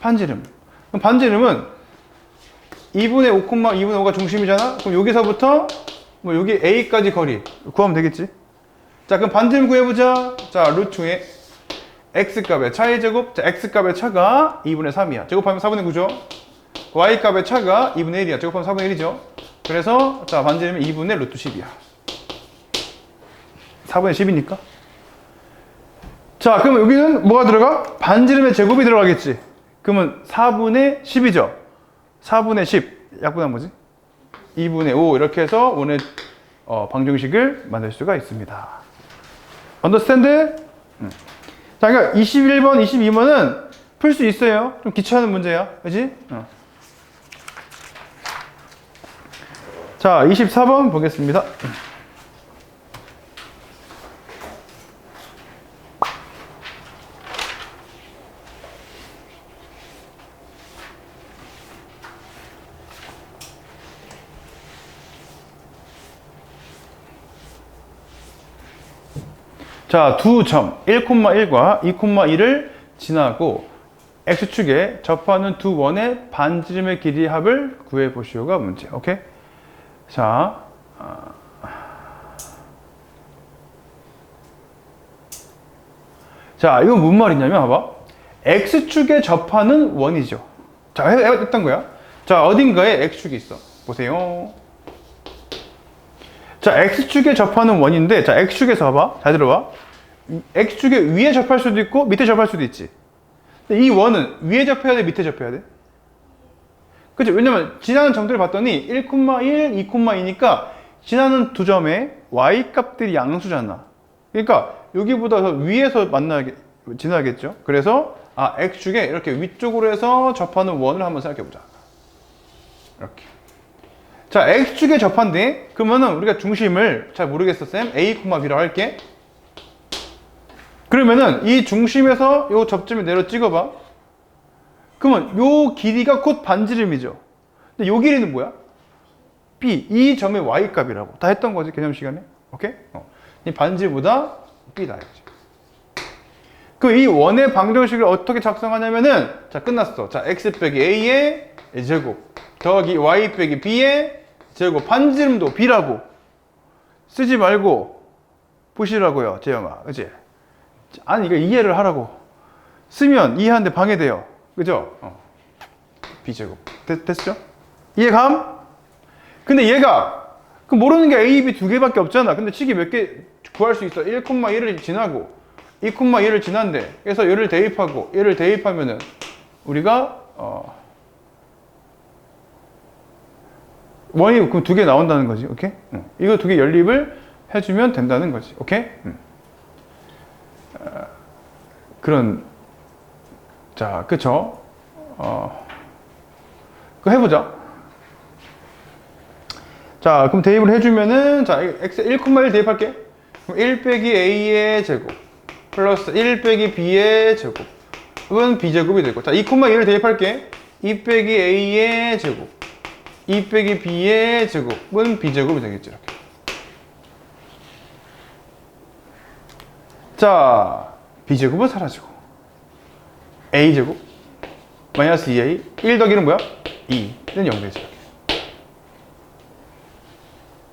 [SPEAKER 1] 반지름. 그럼 반지름은 2분의 5, 2분의 5가 중심이잖아? 그럼 여기서부터 뭐 여기 A까지 거리 구하면 되겠지? 자, 그럼 반지름 구해보자. 자, 루트의 X값의 차의 제곱. 자, X값의 차가 2분의 3이야. 제곱하면 4분의 9죠? Y값의 차가 2분의 1이야. 제곱하면 4분의 1이죠? 그래서 자, 반지름은 2분의 루트 10이야. 4분의 10이니까. 자, 그럼 여기는 뭐가 들어가? 반지름의 제곱이 들어가겠지? 그러면 4분의 10이죠? 4분의 10. 약분하면 뭐지? 2분의 5. 이렇게 해서 원의 방정식을 만들 수가 있습니다. Understand? 자, 그러니까 21번, 22번은 풀 수 있어요. 좀 귀찮은 문제야. 그지? 자, 24번 보겠습니다. 자, 두 점 1,1과 2,2를 지나고 X축에 접하는 두 원의 반지름의 길이 합을 구해보시오가 문제. 오케이? 자, 자, 이건 뭔 말이냐면, 봐봐. X축에 접하는 원이죠. 자, 했던 거야. 자, 어딘가에 X축이 있어. 보세요. 자, X축에 접하는 원인데, 자, X축에서 봐봐. 잘 들어봐. X축에 위에 접할 수도 있고, 밑에 접할 수도 있지. 근데 이 원은 위에 접해야 돼, 밑에 접해야 돼? 그치? 왜냐면, 지나는 점들을 봤더니, 1, 2,2니까, 지나는 두 점의 Y 값들이 양수잖아. 그러니까, 여기보다 더 위에서 지나겠죠? 그래서, X축에 이렇게 위쪽으로 해서 접하는 원을 한번 생각해보자. 이렇게. 자, X축에 접한대. 그러면은 우리가 중심을 잘 모르겠어, 쌤. A, B라고 할게. 그러면은 이 중심에서 요 접점을 내려 찍어봐. 그러면 요 길이가 곧 반지름이죠. 근데 요 길이는 뭐야? B. 이 점의 Y 값이라고. 다 했던 거지, 개념 시간에. 오케이? 이 반지보다 B다. 이거지. 그 이 원의 방정식을 어떻게 작성하냐면은, 자, 끝났어. 자, X 빼기 A의 제곱. 더하기 Y 빼기 B의 제곱. 반지름도 B라고. 쓰지 말고, 보시라고요, 재영아. 그치? 아니, 이거 이해를 하라고. 쓰면 이해하는데 방해돼요. 그죠? B제곱. 됐죠? 이해감? 근데 얘가, 그 모르는 게 A, B 두 개밖에 없잖아. 근데 식이 몇 개 구할 수 있어? 1,1을 지나고, 2,1을 지난대. 그래서 얘를 대입하고, 얘를 대입하면은, 우리가, 원이 그럼 두 개 나온다는 거지. 오케이? 이거 두 개 연립을 해주면 된다는 거지. 오케이? 그런, 자, 그쵸? 그거 해보자. 자, 그럼 대입을 해주면은, 자, x 1,1 대입할게. 그럼 1 빼기 a의 제곱, 플러스 1 빼기 b의 제곱은 b제곱이 되고. 자, 2,1을 대입할게. 2 빼기 a의 제곱, 2 빼기 b의 제곱은 b제곱이 되겠지, 이렇게. 자, b제곱은 사라지고. a제곱, 마이너스 2a, 1 더하기는 뭐야? 2는 0 되지,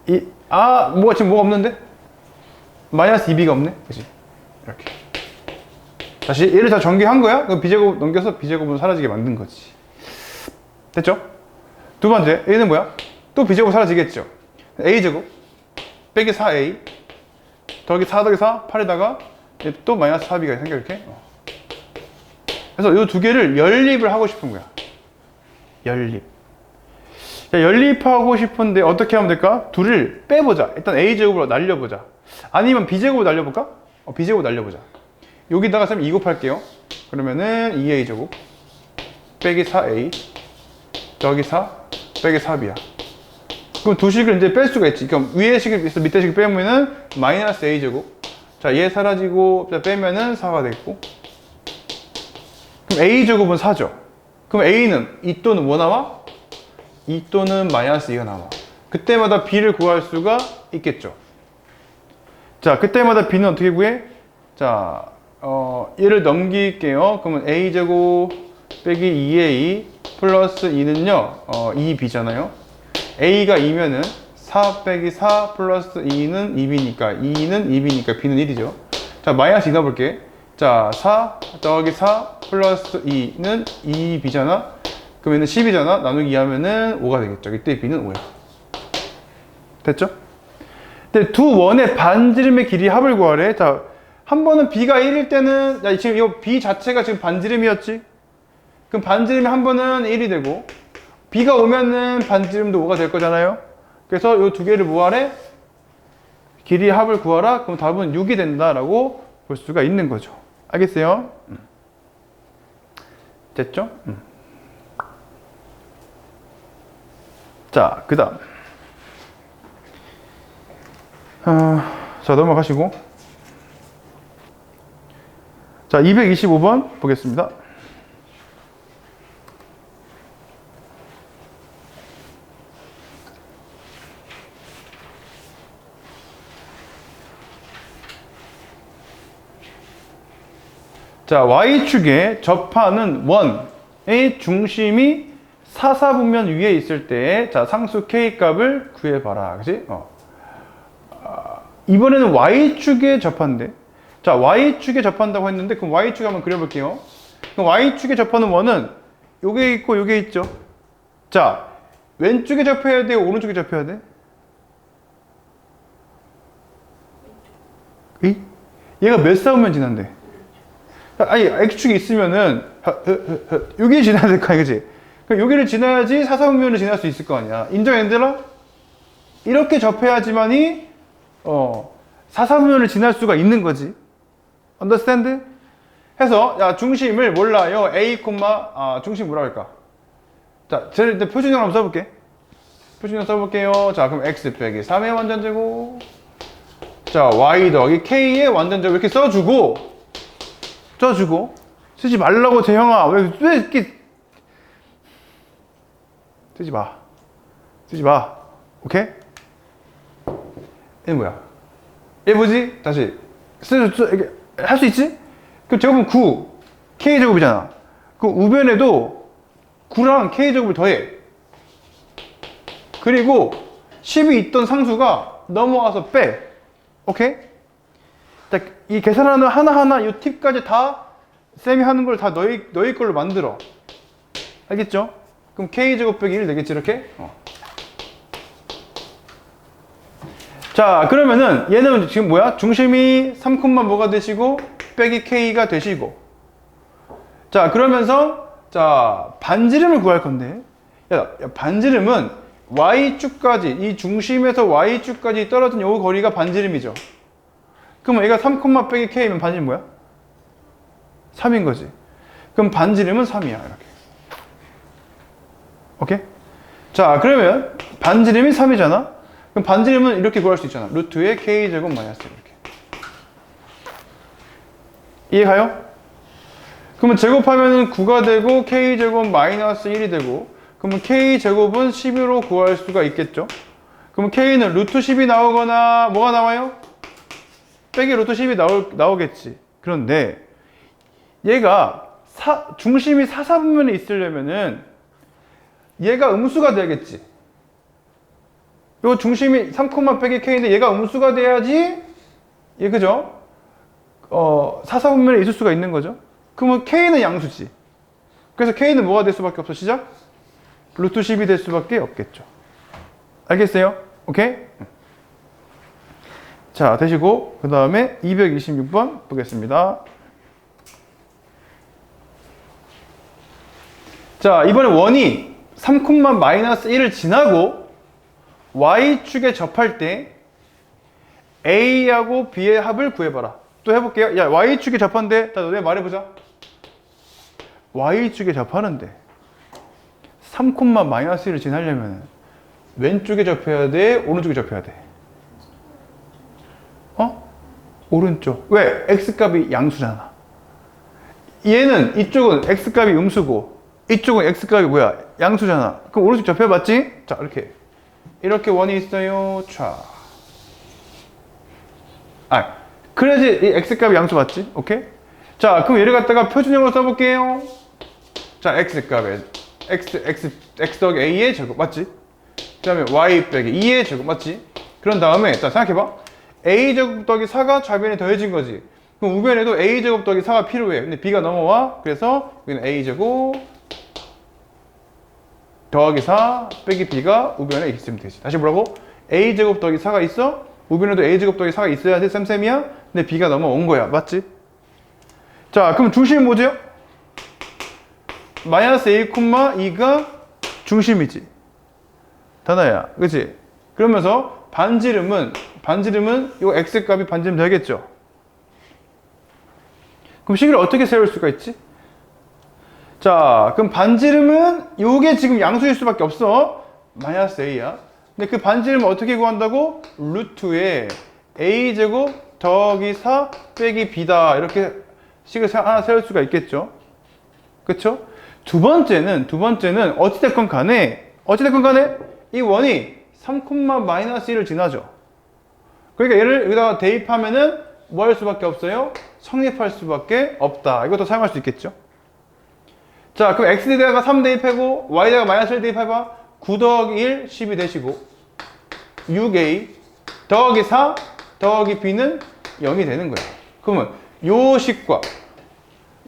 [SPEAKER 1] 이렇게. 지금 뭐가 없는데? 마이너스 2b가 없네? 그치? 이렇게. 다시 얘를 다 전개한 거야? 그럼 b제곱 넘겨서 b제곱은 사라지게 만든 거지. 됐죠? 두 번째, 얘는 뭐야? 또 b제곱 사라지겠죠? a제곱 빼기 4a 더하기 4 더하기 4, 8에다가 또 마이너스 4b가 생겨, 이렇게. 그래서 이 두 개를 연립을 하고 싶은 거야. 연립. 자, 연립하고 싶은데 어떻게 하면 될까? 둘을 빼보자. 일단 a제곱으로 날려보자. 아니면 b제곱으로 날려볼까? b제곱 날려보자. 여기다가 쌤 2 곱할게요. 그러면은 2a제곱 빼기 4a 더하기 4 빼기 4b야. 그럼 두 식을 이제 뺄 수가 있지. 그럼 위에 식을 있어, 밑에 식을 빼면은 마이너스 a제곱. 자, 얘 사라지고 빼면은 4가 되겠고. 그럼 a제곱은 4죠. 그럼 a는 2 또는 뭐 나와? 2 또는 마이너스 2가 나와. 그때마다 b를 구할 수가 있겠죠. 자, 그때마다 b는 어떻게 구해? 자, 얘를 넘길게요. 그러면 a제곱 빼기 2a 플러스 2는요, 2b잖아요. a가 2면은 4 빼기 4 플러스 2는 2b니까, 2는 2b니까 b는 1이죠. 자, 마이너스 2 넣어볼게. 자, 4 더하기 4 플러스 2는 2b잖아. 그러면은 10이잖아. 나누기 2 하면은 5가 되겠죠. 이때 b는 5야. 됐죠? 근데 두 원의 반지름의 길이 합을 구하래. 자, 한 번은 b가 1일 때는, 야, 지금 이 b 자체가 지금 반지름이었지? 그럼 반지름이 한 번은 1이 되고, b가 오면은 반지름도 5가 될 거잖아요? 그래서 이 두 개를 뭐하래? 길이 합을 구하라? 그럼 답은 6이 된다라고 볼 수가 있는 거죠. 알겠어요? 됐죠? 자, 그 다음. 자, 넘어가시고. 자, 225번 보겠습니다. 자, y축에 접하는 원의 중심이 사사분면 위에 있을 때, 자, 상수 k 값을 구해봐라. 그치? 이번에는 y축에 접한대. 자, y축에 접한다고 했는데, 그럼 y축 한번 그려볼게요. 그럼 y축에 접하는 원은 요게 있고 요게 있죠. 자, 왼쪽에 접해야 돼? 오른쪽에 접해야 돼? 얘가 몇 사분면 지난대? 아니, x축이 있으면은 여기 지나야 될 거 아니야, 그치? 그럼 여기를 지나야지 사사분면을 지날 수 있을 거 아니야. 인정, 얘들아? 이렇게 접해야지만이 사사분면을 지날 수가 있는 거지. understand? 해서 야, 중심을 몰라요. a, 중심 뭐라 할까? 자, 제가 일단 표준형 한번 써볼게. 표준형 써볼게요. 자, 그럼 x 빼기 3의 완전제곱. 자, y 더하기 k의 완전제곱 이렇게 써주고 쓰지 말라고 재형아. 왜 이렇게 쓰지 마. 오케이? 얘는 뭐야? 얘 뭐지? 다시 할 수 있지? 그럼 제곱은 9 k제곱이잖아. 그럼 우변에도 9랑 k제곱을 더해. 그리고 10이 있던 상수가 넘어와서 빼. 오케이? 자, 이 계산하는 하나하나 이 팁까지 다 쌤이 하는 걸 다 너희 걸로 만들어. 알겠죠? 그럼 k제곱 빼기 1 되겠지, 이렇게? 자, 그러면은 얘는 지금 뭐야? 중심이 3, 뭐가 되시고 빼기 k가 되시고. 자, 그러면서 자, 반지름을 구할 건데. 야, 반지름은 y축까지, 이 중심에서 y축까지 떨어진 요 거리가 반지름이죠. 그러면 얘가 3, 빼기 k면 반지름 뭐야? 3인 거지. 그럼 반지름은 3이야, 이렇게. 오케이? 자, 그러면 반지름이 3이잖아? 그럼 반지름은 이렇게 구할 수 있잖아. 루트의 k제곱 마이너스 이렇게. 이해가요? 그러면 제곱하면은 9가 되고 k제곱 마이너스 1이 되고, 그러면 k제곱은 12로 구할 수가 있겠죠? 그러면 k는 루트 10이 나오거나 뭐가 나와요? 빼기 루트 10이 나오겠지. 그런데 얘가 중심이 사사분면에 있으려면은 얘가 음수가 돼야겠지. 요 중심이 3, 빼기 k인데 얘가 음수가 돼야지 얘 그죠? 사사분면에 있을 수가 있는 거죠. 그러면 k는 양수지. 그래서 k는 뭐가 될 수밖에 없어? 시작? 루트 10이 될 수밖에 없겠죠. 알겠어요? 오케이? 자, 되시고 그 다음에 226번 보겠습니다. 자, 이번에 원이 3, 마이너스 1을 지나고 y축에 접할 때 a하고 b의 합을 구해봐라. 또 해볼게요. 야, y축에 접한대. 자, 너네 말해보자. y축에 접하는데 3, 마이너스 1을 지나려면 왼쪽에 접해야 돼? 오른쪽에 접해야 돼? 오른쪽. 왜? x값이 양수잖아. 얘는 이쪽은 x값이 음수고 이쪽은 x값이 뭐야? 양수잖아. 그럼 오른쪽 접해봤지? 자, 이렇게 원이 있어요. 자. 그래야지 이 x값이 양수 맞지? 오케이? 자, 그럼 얘를 갖다가 표준형으로 써볼게요. 자, x값에 x 더하기 a의 제곱 맞지? 그 다음에 y 빼기 2의 제곱 맞지? 그런 다음에 자, 생각해봐. a제곱 더하기 4가 좌변에 더해진 거지. 그럼 우변에도 a제곱 더하기 4가 필요해. 근데 b가 넘어와. 그래서 여기는 a제곱 더하기 4 빼기 b가 우변에 있으면 되지. 다시 뭐라고? a제곱 더하기 4가 있어? 우변에도 a제곱 더하기 4가 있어야지 쌤쌤이야? 근데 b가 넘어온 거야. 맞지? 자, 그럼 중심이 뭐죠? 마이너스 a, 2가 중심이지. 다나야. 그치? 그러면서 반지름은 이 x값이 반지름 되겠죠? 그럼 식을 어떻게 세울 수가 있지? 자, 그럼 반지름은 요게 지금 양수일 수밖에 없어. 마이너스 a야. 근데 그 반지름을 어떻게 구한다고? 루트에 a제곱 더하기 4 빼기 b다. 이렇게 식을 하나 세울 수가 있겠죠? 그쵸? 두 번째는 어찌됐건 간에 이 원이 3, 마이너스 1을 지나죠. 그러니까 얘를 여기다가 대입하면은 뭐 할 수밖에 없어요? 성립할 수밖에 없다. 이것도 사용할 수 있겠죠? 자, 그럼 x대가 3 대입하고 y대가 마이너스 1 대입해봐. 9 더하기 1, 10이 되시고 6a 더하기 4 더하기 b는 0이 되는 거야. 그러면 요 식과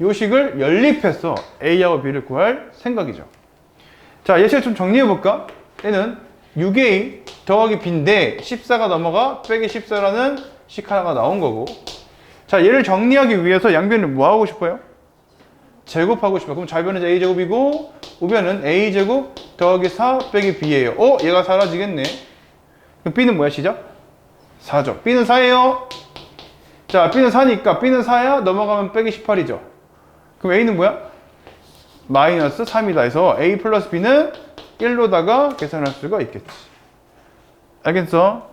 [SPEAKER 1] 요 식을 연립해서 a하고 b를 구할 생각이죠. 자, 예시를 좀 정리해볼까? 얘는 6a 더하기 b인데 14가 넘어가 빼기 14라는 식 하나가 나온 거고, 자, 얘를 정리하기 위해서 양변을 뭐 하고 싶어요? 제곱하고 싶어요. 그럼 좌변은 a제곱이고 우변은 a제곱 더하기 4 빼기 b예요. 얘가 사라지겠네. 그럼 b는 뭐야, 시작? 4죠. b는 4예요. 자, b는 4니까 b는 4야. 넘어가면 빼기 18이죠. 그럼 a는 뭐야? 마이너스 3이다 해서 a 플러스 b는 1로다가 계산할 수가 있겠지. 알겠어?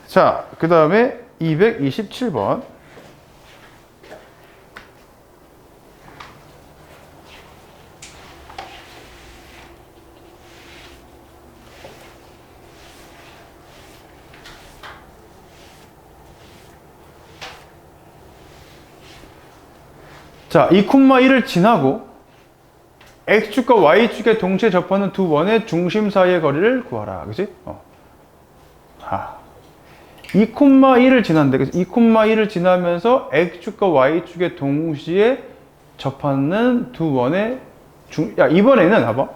[SPEAKER 1] 자, 그 다음에 227번. 자, 2,1을 지나고 x축과 y축에 동시에 접하는 두 원의 중심 사이의 거리를 구하라. 그치? 2,1을 지난대. 그래서 2,1을 지나면서 x축과 y축에 동시에 접하는 두 원의 이번에는 봐봐.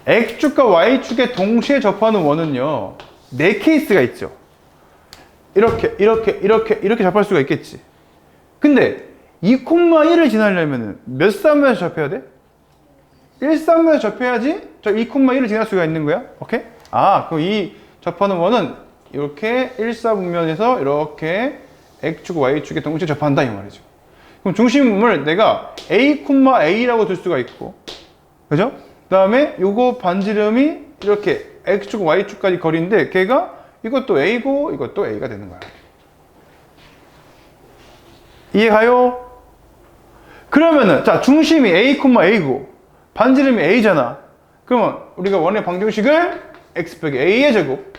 [SPEAKER 1] x축과 y축에 동시에 접하는 원은요, 4케이스가 있죠. 이렇게 접할 수가 있겠지. 근데 2,1을 지나려면 몇 쌍면에서 접해야 돼? 1쌍면에서 접해야지 저 2,1을 지날 수가 있는 거야. 오케이? 그럼 이 접하는 원은 이렇게 1사분면에서 이렇게 x축, y축에 동시에 접한다 이 말이죠. 그럼 중심을 내가 a,a라고 둘 수가 있고, 그죠? 그 다음에 요거 반지름이 이렇게 x축, y축까지 거리인데 걔가 이것도 a고 이것도 a가 되는 거야. 이해가요? 그러면은 자, 중심이 a,a고 반지름이 a잖아. 그러면 우리가 원의 방정식을 x 빼기 a의 제곱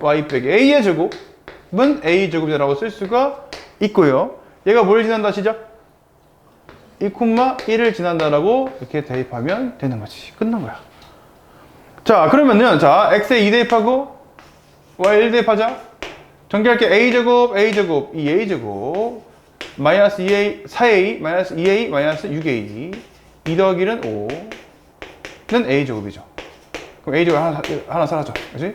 [SPEAKER 1] y 빼기 a의 제곱은 a 제곱이라고 쓸 수가 있고요. 얘가 뭘 지난다 시작? 2,1을 지난다라고 이렇게 대입하면 되는 거지. 끝난 거야. 자, 그러면은 자, x에 2 대입하고 y 1 대입하자. 전개할게. a 제곱 a 제곱 2a 제곱 마이너스 2a, 4a, 마이너스 2a, 마이너스 6a 2 더하기 1은 5는 a제곱이죠. 그럼 a제곱 하나 사라져. 그치?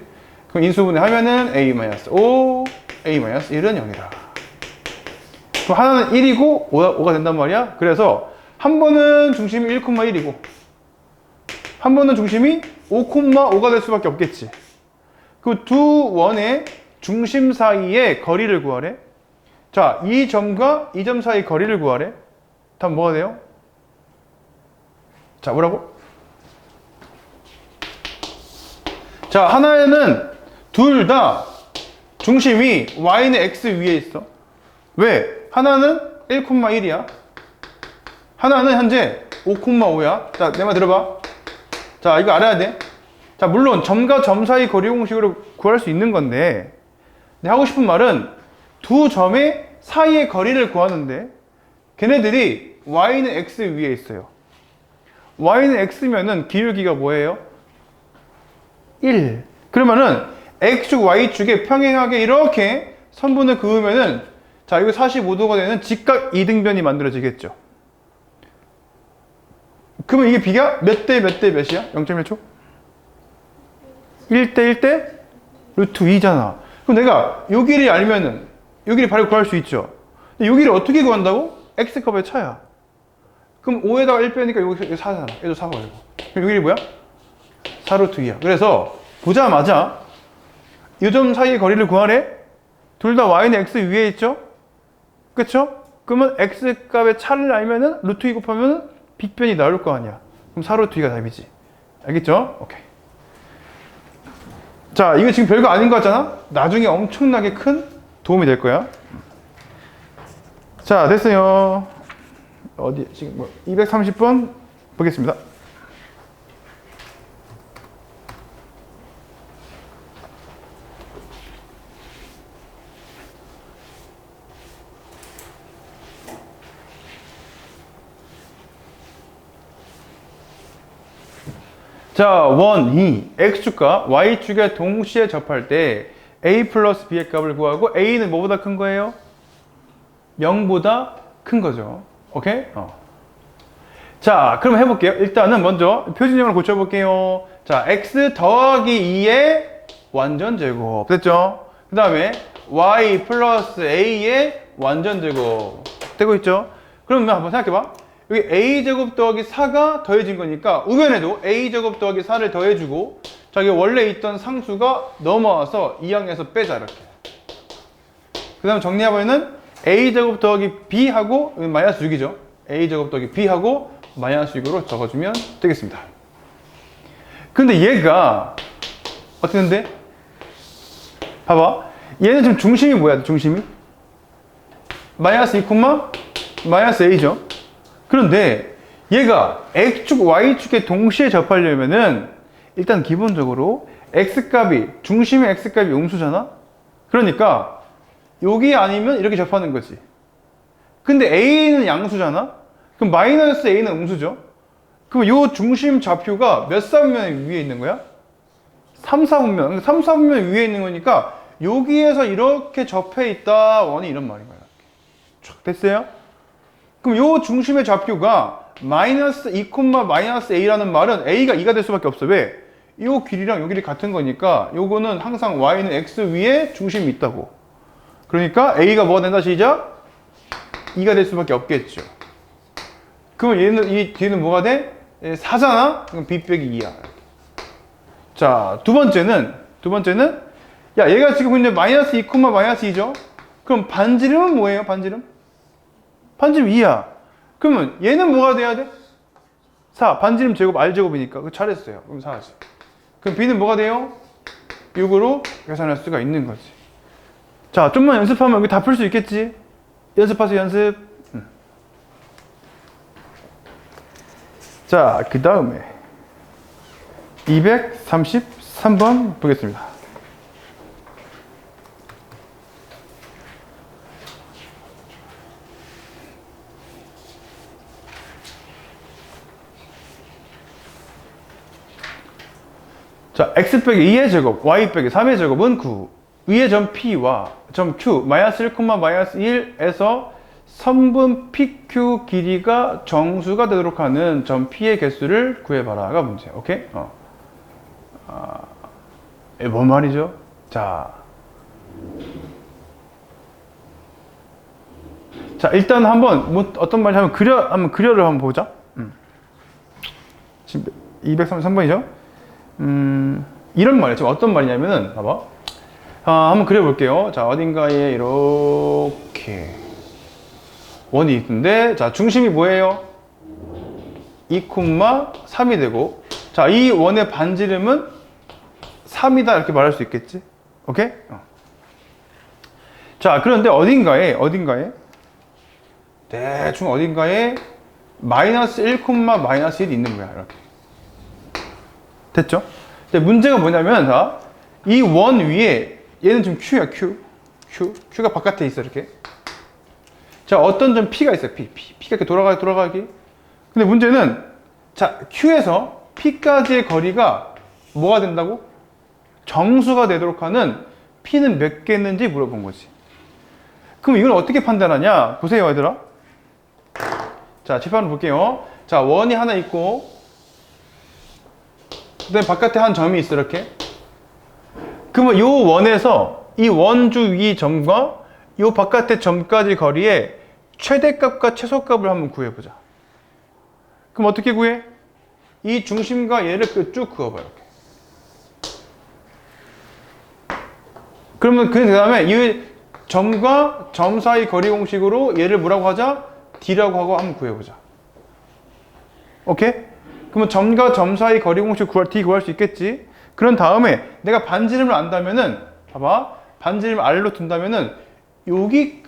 [SPEAKER 1] 그럼 인수분해 하면은 a 마이너스 5, a 마이너스 1은 0이다. 그럼 하나는 1이고 5가 된단 말이야. 그래서 한 번은 중심이 1,1이고 한 번은 중심이 5,5가 될 수밖에 없겠지. 그 두 원의 중심 사이의 거리를 구하래. 자, 이 점과 이 점 사이 거리를 구하래. 다음 뭐가 돼요? 자, 뭐라고? 자, 하나에는 둘 다 중심이 y는 x 위에 있어. 왜? 하나는 1,1이야. 하나는 현재 5,5야. 자, 내 말 들어봐. 자, 이거 알아야 돼. 자, 물론 점과 점 사이 거리 공식으로 구할 수 있는 건데, 내가 하고 싶은 말은 두 점의 사이의 거리를 구하는데 걔네들이 y는 x 위에 있어요. y는 x면은 기울기가 뭐예요? 1. 그러면은 x축, y축에 평행하게 이렇게 선분을 그으면은 자, 이거 45도가 되는 직각 이등변이 만들어지겠죠. 그러면 이게 비가 몇 대 몇 대 몇이야? 0.1초? 1대 1대 루트 2잖아. 그럼 내가 요 길이 알면은 요 길이 바로 구할 수 있죠. 근데 요 길을 어떻게 구한다고? x값의 차야. 그럼 5에다가 1 빼니까 여기 4잖아. 얘도 4가 되고. 그럼 요 길이 뭐야? 4 루트 2야. 그래서 보자마자 이 점 사이의 거리를 구하래. 둘 다 y는 x 위에 있죠? 그쵸? 그러면 x값의 차를 알면은 루트 2 곱하면 빅변이 나올 거 아니야. 그럼 4 루트 2가 답이지. 알겠죠? 오케이. 자, 이거 지금 별거 아닌 거 같잖아? 나중에 엄청나게 큰 도움이 될 거야. 자, 됐어요. 어디, 지금 뭐, 230번 보겠습니다. 자, 원이 x축과 y축에 동시에 접할 때 a 플러스 b의 값을 구하고 a는 뭐보다 큰 거예요? 0보다 큰 거죠. 오케이? 자, 그럼 해볼게요. 일단은 먼저 표준형을 고쳐볼게요. 자, x 더하기 2의 완전 제곱. 됐죠? 그 다음에 y 플러스 a의 완전 제곱. 되고 있죠? 그럼 한번 생각해봐. 여기 a제곱 더하기 4가 더해진 거니까 우변에도 a제곱 더하기 4를 더해주고 자, 여기 원래 있던 상수가 넘어와서 2항에서 빼자 이렇게. 그 다음 정리해보면은 a제곱 더하기 b하고 마이너스 6이죠. a제곱 더하기 b하고 마이너스 6으로 적어주면 되겠습니다. 근데 얘가 어떻게 되는데? 봐봐. 얘는 지금 중심이 뭐야? 중심이? 마이너스 2, 마이너스 a죠. 그런데 얘가 x축, y축에 동시에 접하려면은 일단 기본적으로 x값이, 중심의 x값이 음수잖아? 그러니까 여기 아니면 이렇게 접하는 거지. 근데 a는 양수잖아? 그럼 마이너스 a는 음수죠? 그럼 요 중심 좌표가 몇 사분면 위에 있는 거야? 3, 4분면. 3, 4분면 위에 있는 거니까 여기에서 이렇게 접해 있다 원이 이런 말인 거야. 촥 됐어요? 그럼 요 중심의 좌표가 마이너스 2, 마이너스 a라는 말은 a가 2가 될 수밖에 없어. 왜? 요 길이랑 요 길이 같은 거니까 요거는 항상 y는 x 위에 중심이 있다고. 그러니까 a가 뭐가 된다 시작? 2가 될 수밖에 없겠죠. 그럼 얘는 이 뒤는 뭐가 돼? 4잖아? 그럼 b 빼기 2야. 자, 두 번째는 야, 얘가 지금 근데 마이너스 2, 마이너스 2죠? 그럼 반지름은 뭐예요? 반지름 2야. 그러면 얘는 뭐가 돼야 돼? 4. 반지름 제곱 r제곱이니까. 잘했어요. 그럼 4지. 그럼 b는 뭐가 돼요? 6으로 계산할 수가 있는 거지. 자, 좀만 연습하면 여기 다 풀 수 있겠지? 연습하세요, 연습. 자, 그 다음에 233번 보겠습니다. 자, x 빼기 2의 제곱, y 빼기 3의 제곱은 9. 위의 점 P와 점 Q, 마이너스 1, 마이너스 1에서 선분 PQ 길이가 정수가 되도록 하는 점 P의 개수를 구해봐라가 문제야. 오케이? 뭔 말이죠? 자, 일단 한번 어떤 말인지 한번 그려를 한번 보자. 지금 233번이죠? 이런 말이야. 지금 어떤 말이냐면은, 봐봐. 한번 그려볼게요. 자, 어딘가에 이렇게 원이 있는데, 자, 중심이 뭐예요? 2, 3이 되고, 자, 이 원의 반지름은 3이다. 이렇게 말할 수 있겠지? 오케이? 자, 그런데 어딘가에, 대충 어딘가에 마이너스 1, 마이너스 1이 있는 거야. 이렇게. 됐죠? 근데 문제가 뭐냐면, 자, 이 원 위에, 얘는 지금 Q야, Q가 바깥에 있어, 이렇게. 자, 어떤 점 P가 있어요, P가 이렇게 돌아가기. 근데 문제는, 자, Q에서 P까지의 거리가 뭐가 된다고? 정수가 되도록 하는 P는 몇 개 있는지 물어본 거지. 그럼 이걸 어떻게 판단하냐? 보세요, 얘들아. 자, 칠판을 볼게요. 자, 원이 하나 있고, 그 다음에 바깥에 한 점이 있어, 이렇게. 그러면 이 원에서 이 원주 위 점과 이 바깥의 점까지 거리의 최대값과 최소값을 한번 구해보자. 그럼 어떻게 구해? 이 중심과 얘를 쭉 그어봐, 이렇게. 그러면 그 다음에 이 점과 점 사이 거리 공식으로 얘를 뭐라고 하자? D라고 하고 한번 구해보자. 오케이? 그러면 점과 점 사이 거리 공식 D 구할 수 있겠지? 그런 다음에 내가 반지름을 안다면은, 봐봐. 반지름을 R로 둔다면은, 여기에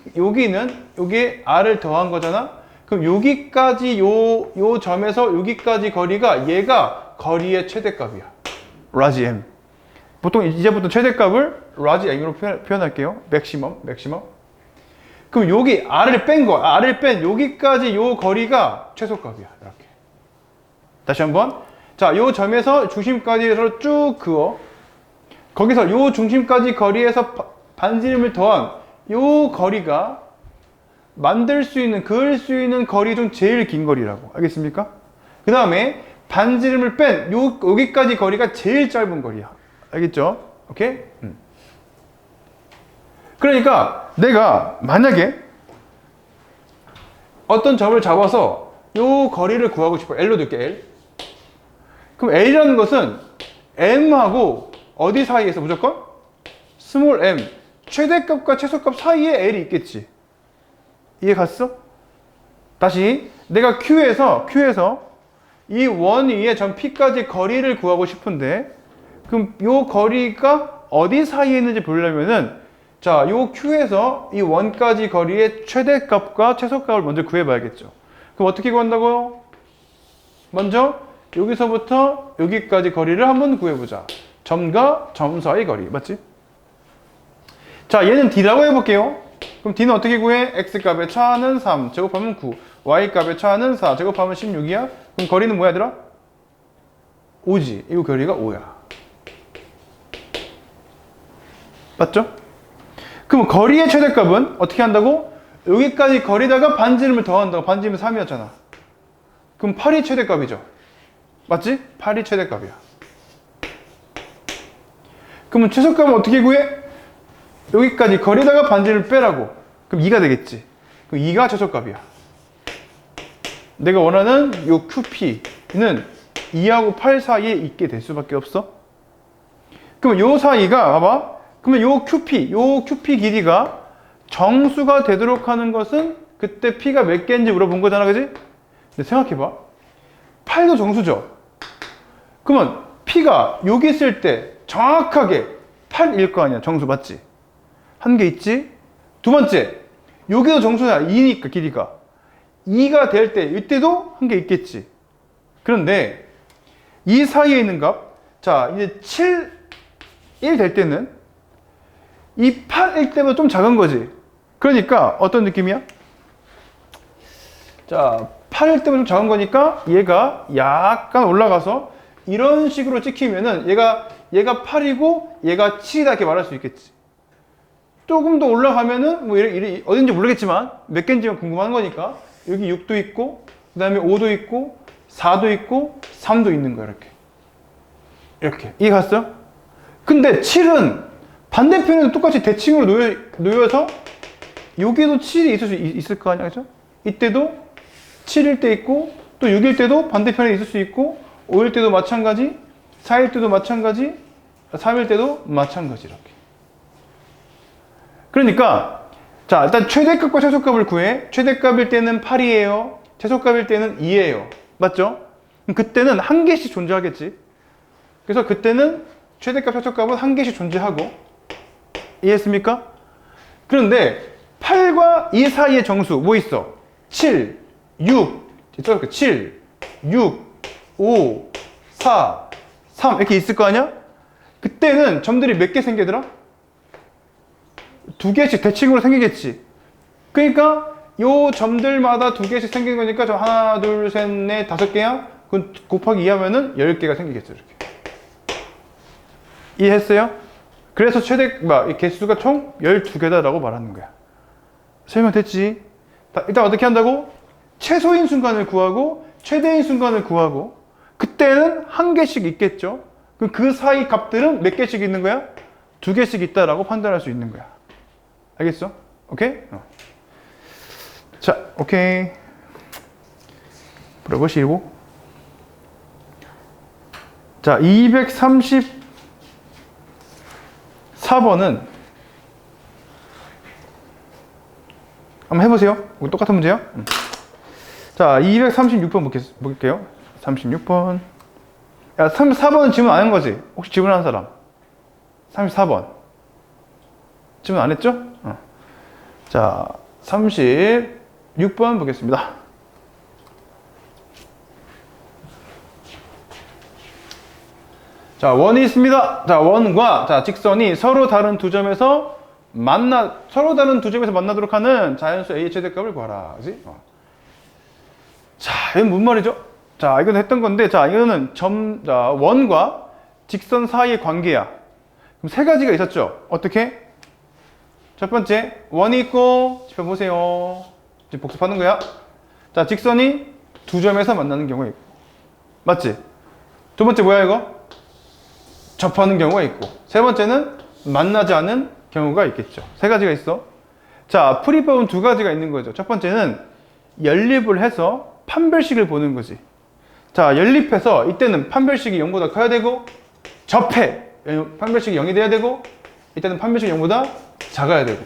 [SPEAKER 1] R을 더한 거잖아? 그럼 여기까지, 요 점에서 여기까지 거리가 얘가 거리의 최대값이야. 라지 M. 보통 이제부터 최대값을 라지 M으로 표현할게요. 맥시멈. 그럼 여기 R을 뺀 여기까지 요 거리가 최소값이야. 이렇게. 다시 한번. 자, 요 점에서 중심까지 서로 쭉 그어. 거기서 요 중심까지 거리에서 반지름을 더한 요 거리가 만들 수 있는, 그을 수 있는 거리 중 제일 긴 거리라고. 알겠습니까? 그 다음에 반지름을 뺀 여기까지 거리가 제일 짧은 거리야. 알겠죠? 오케이? 그러니까 내가 만약에 어떤 점을 잡아서 요 거리를 구하고 싶어. L로 둘게, L. 그럼 L이라는 것은 M하고 어디 사이에서 무조건? 스몰 m. 최대값과 최소값 사이에 L이 있겠지. 이해 갔어? 다시 내가 Q에서 이 원 위에 점 P까지 거리를 구하고 싶은데 그럼 요 거리가 어디 사이에 있는지 보려면은 자, 요 Q에서 이 원까지 거리의 최대값과 최소값을 먼저 구해봐야겠죠. 그럼 어떻게 구한다고요? 먼저 여기서부터 여기까지 거리를 한번 구해보자. 점과 점 사이 거리. 맞지? 자, 얘는 D라고 해볼게요. 그럼 D는 어떻게 구해? X값의 차는 3, 제곱하면 9. Y값의 차는 4, 제곱하면 16이야. 그럼 거리는 뭐야, 얘들아? 5지. 이 거리가 5야. 맞죠? 그럼 거리의 최대값은 어떻게 한다고? 여기까지 거리다가 반지름을 더한다고. 반지름은 3이었잖아. 그럼 8이 최대값이죠. 맞지? 8이 최대값이야. 그러면 최소값은 어떻게 구해? 여기까지 거리다가 반지름을 빼라고. 그럼 2가 되겠지. 그럼 2가 최소값이야. 내가 원하는 요 QP는 2하고 8 사이에 있게 될 수밖에 없어. 그러면 요 사이가 봐봐. 그러면 요 QP 길이가 정수가 되도록 하는 것은 그때 P가 몇 개인지 물어본 거잖아, 그지? 근데 생각해봐. 8도 정수죠. 그러면 P가 여기 있을 때 정확하게 8일 거 아니야. 정수 맞지? 한 개 있지? 두 번째, 여기도 정수야. 2니까 길이가. 2가 될 때 이때도 한 개 있겠지. 그런데 이 사이에 있는 값, 자 이제 7, 1 될 때는 이 8일 때보다 좀 작은 거지. 그러니까 어떤 느낌이야? 자, 8일 때보다 좀 작은 거니까 얘가 약간 올라가서 이런 식으로 찍히면은 얘가 8이고 얘가 7이다 이렇게 말할 수 있겠지. 조금 더 올라가면은 뭐 어딘지 모르겠지만 몇 개인지만 궁금한 거니까 여기 6도 있고 그 다음에 5도 있고 4도 있고 3도 있는 거야. 이렇게 이해 갔어? 근데 7은 반대편에도 똑같이 대칭으로 놓여서 여기도 7이 있을 수 있을 거 아니야, 그죠? 이때도 7일 때 있고 또 6일 때도 반대편에 있을 수 있고 5일 때도 마찬가지, 4일 때도 마찬가지, 3일 때도 마찬가지. 이렇게. 그러니까 자, 일단 최대값과 최소값을 구해. 최대값일 때는 8이에요. 최소값일 때는 2예요. 맞죠? 그럼 그때는 한 개씩 존재하겠지. 그래서 그때는 최대값, 최소값은 한 개씩 존재하고. 이해했습니까? 그런데 8과 2 사이의 정수 뭐 있어? 7, 6, 7, 6, 5, 4, 3 이렇게 있을 거 아니야? 그때는 점들이 몇 개 생기더라? 두 개씩 대칭으로 생기겠지. 그러니까 요 점들마다 두 개씩 생긴 거니까 저 하나, 둘, 셋, 넷, 5개야? 그럼 곱하기 2 하면은 10개가 생기겠죠. 이렇게. 이해했어요? 그래서 이 개수가 총 12개다라고 말하는 거야. 설명됐지? 일단 어떻게 한다고? 최소인 순간을 구하고 최대인 순간을 구하고 그때는 한 개씩 있겠죠. 그럼 그 사이 값들은 몇 개씩 있는 거야? 2개씩 있다라고 판단할 수 있는 거야. 알겠어? 오케이? 자, 오케이. 풀어보시고. 자, 234번은 한번 해보세요. 똑같은 문제요. 자, 236번 볼게요. 36번. 야, 34번은 질문 안 한 거지? 혹시 질문하는 사람? 34번. 질문 안 했죠? 자, 36번 보겠습니다. 자, 원이 있습니다. 자, 원과 직선이 서로 다른 두 점에서 만나도록 하는 자연수 A의 최대값을 구하라. 그지? 자, 이건 뭔 말이죠? 자, 자, 이건 했던 건데, 자, 이거는 원과 직선 사이의 관계야. 그럼 세 가지가 있었죠? 어떻게? 첫 번째, 원이 있고, 짚어보세요. 지금 복습하는 거야. 자, 직선이 두 점에서 만나는 경우가 있고. 맞지? 두 번째 뭐야, 이거? 접하는 경우가 있고. 세 번째는 만나지 않은 경우가 있겠죠. 세 가지가 있어. 자, 풀이법은 두 가지가 있는 거죠. 첫 번째는 연립을 해서 판별식을 보는 거지. 자, 연립해서 이때는 판별식이 0보다 커야 되고, 접해! 판별식이 0이 돼야 되고, 이때는 판별식이 0보다 작아야 되고.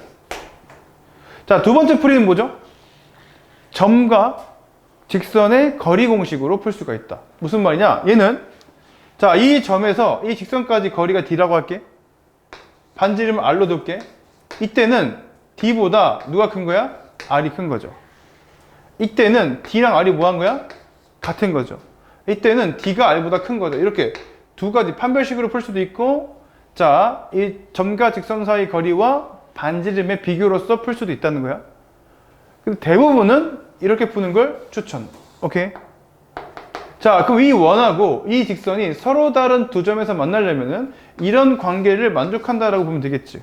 [SPEAKER 1] 자, 두 번째 풀이는 뭐죠? 점과 직선의 거리 공식으로 풀 수가 있다. 무슨 말이냐? 얘는, 자, 이 점에서 이 직선까지 거리가 D라고 할게. 반지름을 R로 둘게. 이때는 D보다 누가 큰 거야? R이 큰 거죠. 이때는 D랑 R이 뭐 한 거야? 같은 거죠. 이때는 D가 R보다 큰 거죠. 이렇게 두 가지 판별식으로 풀 수도 있고, 자, 이 점과 직선 사이 거리와 반지름의 비교로서 풀 수도 있다는 거야. 근데 대부분은 이렇게 푸는 걸 추천. 오케이? 자, 그럼 이 원하고 이 직선이 서로 다른 두 점에서 만나려면은 이런 관계를 만족한다라고 보면 되겠지.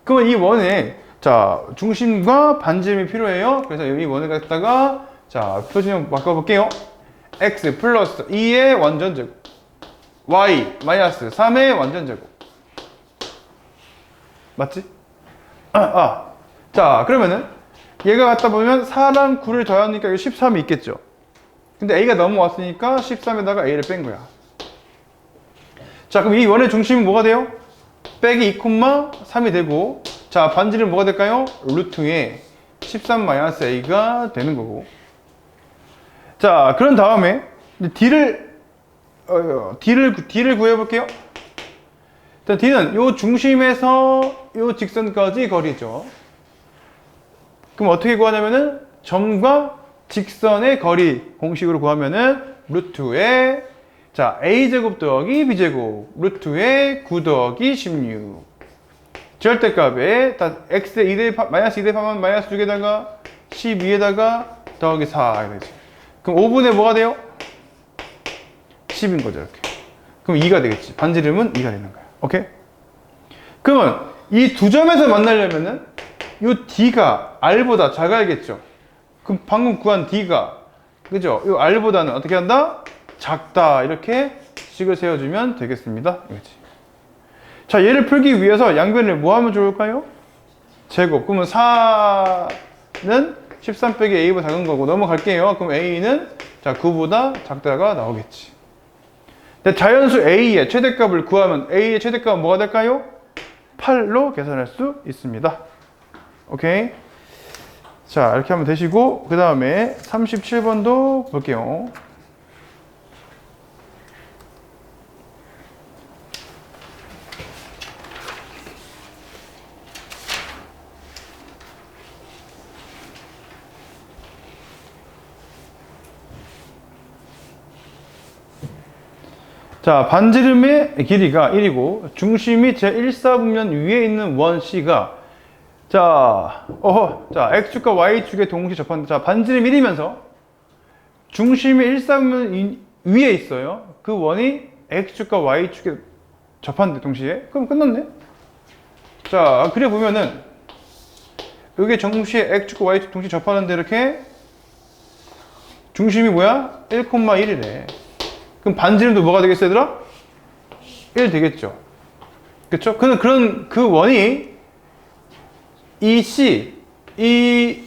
[SPEAKER 1] 그러면 이 원에, 자, 중심과 반지름이 필요해요. 그래서 이 원을 갖다가, 자, 표준형 바꿔볼게요. x 플러스 2의 완전제곱, y 마이너스 3의 완전제곱. 맞지? 자, 그러면은 얘가 갖다 보면 4랑 9를 더하니까 여기 13이 있겠죠. 근데 a가 넘어왔으니까 13에다가 a를 뺀 거야. 자, 그럼 이 원의 중심은 뭐가 돼요? 빼기 2,3이 되고, 자, 반지름 뭐가 될까요? 루트에 13 마이너스 a가 되는 거고. 자, 그런 다음에 D를 구해볼게요. 자, D는 요 중심에서 요 직선까지 거리죠. 그럼 어떻게 구하냐면은 점과 직선의 거리 공식으로 구하면은 루트에, 자, a제곱 더하기 b제곱 루트에 9 더하기 16 절대값에 다 x에 마이너스 2대파면 마이너스 6에다가 12에다가 더하기 4 이러지. 그럼 5분의 뭐가 돼요? 10인 거죠, 이렇게. 그럼 2가 되겠지. 반지름은 2가 되는 거야. 오케이? 그러면 이 두 점에서 만나려면은 요 D가 R보다 작아야겠죠. 그럼 방금 구한 D가, 그죠? 요 R보다는 어떻게 한다? 작다. 이렇게 식을 세워주면 되겠습니다. 이거지. 자, 얘를 풀기 위해서 양변을 뭐 하면 좋을까요? 제곱. 그러면 4는 13 빼기 A보다 작은 거고 넘어갈게요. 그럼 A는, 자, 9보다 작다가 나오겠지. 근데 자연수 A의 최대값을 구하면 A의 최대값은 뭐가 될까요? 8로 계산할 수 있습니다. 오케이? 자, 이렇게 하면 되시고, 그 다음에 37번도 볼게요. 자, 반지름의 길이가 1이고 중심이 제1사분면 위에 있는 원 C가, 자, 자, X축과 Y축에 동시에 접한다. 자, 반지름 1이면서 중심이 1사분면 위에 있어요. 그 원이 X축과 Y축에 접한대, 동시에. 그럼 끝났네? 자, 그래 보면은 여기 동시에 X축과 Y축 동시에 접하는데 이렇게 중심이 뭐야? 1,1이래. 그럼 반지름도 뭐가 되겠어, 얘들아? 1 되겠죠. 그쵸? 그런 그 원이 이 C, 이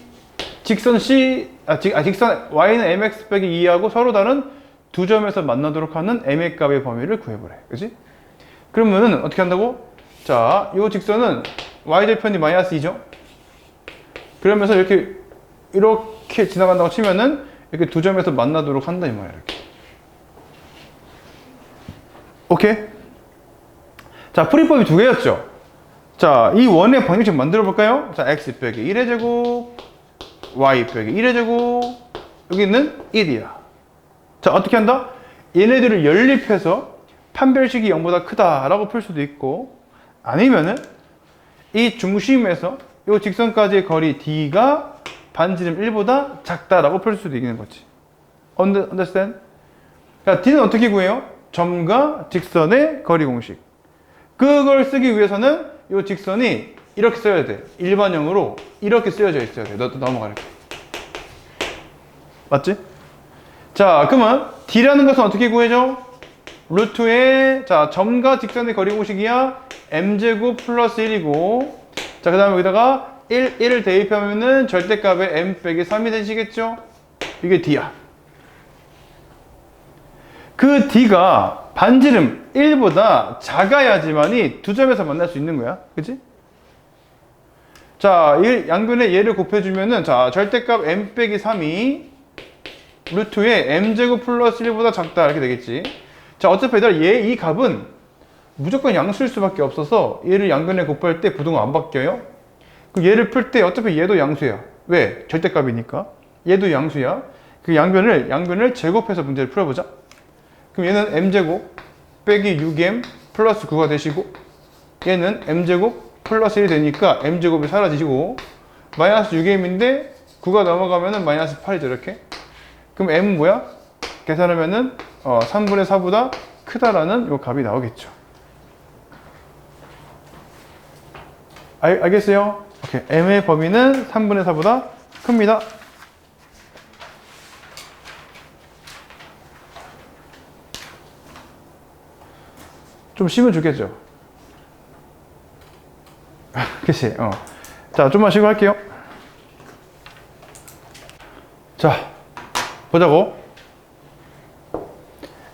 [SPEAKER 1] 직선 C, 직선 Y는 mx 빼기 2하고 서로 다른 두 점에서 만나도록 하는 m의 값의 범위를 구해보래. 그치? 그러면은 어떻게 한다고? 자, 이 직선은 Y절편이 마이너스 2죠? 그러면서 이렇게 지나간다고 치면은 이렇게 두 점에서 만나도록 한다, 이 말이야, 이렇게. 오케이? 자, 풀이법이 두 개였죠? 자, 이 원의 방정식 만들어 볼까요? 자, x 빼기 1의 제곱, y 빼기 1의 제곱, 여기는 1이야. 자, 어떻게 한다? 얘네들을 연립해서 판별식이 0보다 크다라고 풀 수도 있고, 아니면은 이 중심에서 이 직선까지의 거리 d가 반지름 1보다 작다라고 풀 수도 있는 거지. understand? 자, D는 어떻게 구해요? 점과 직선의 거리 공식. 그걸 쓰기 위해서는 이 직선이 이렇게 써야 돼. 일반형으로 이렇게 쓰여져 있어야 돼. 너 넘어가니까. 맞지? 자, 그러면 D라는 것은 어떻게 구해져? 루트의 자 점과 직선의 거리 공식이야 m제곱 플러스 1이고 자 그 다음에 여기다가 1을 대입하면은 절대값의 m 빼기 3이 되시겠죠? 이게 D야. 그 D가 반지름 1보다 작아야지만이 두 점에서 만날 수 있는 거야. 그치? 자, 양변에 얘를 곱해주면은 자 절대값 m 빼기 3이 루트의 m제곱 플러스 1보다 작다 이렇게 되겠지. 자, 어차피 얘들아 이 값은 무조건 양수일 수밖에 없어서 얘를 양변에 곱할 때 부등호 안 바뀌어요. 그럼 얘를 풀 때 어차피 얘도 양수야. 왜? 절대값이니까. 얘도 양수야. 그 양변을 제곱해서 문제를 풀어보자. 그럼 얘는 m제곱 빼기 6m 플러스 9가 되시고 얘는 m제곱 플러스 1이 되니까 m제곱이 사라지시고 마이너스 6m인데 9가 넘어가면은 마이너스 8이죠 이렇게. 그럼 m은 뭐야? 계산하면은 3분의 4보다 크다라는 요 값이 나오겠죠. 알겠어요? 오케이. m의 범위는 3분의 4보다 큽니다. 좀 쉬면 좋겠죠? 그치? 자, 좀만 쉬고 할게요. 자, 보자고.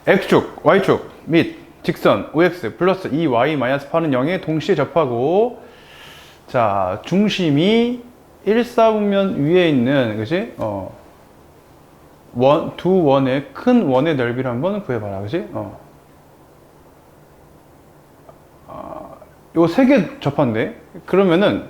[SPEAKER 1] x축, y축 및 직선 OX 플러스 2y-8은 0에 동시에 접하고 자, 중심이 1사분면 위에 있는 그치? 두 원의 큰 원의 넓이를 한번 구해봐라. 그치? 요 세 개 접한대. 그러면은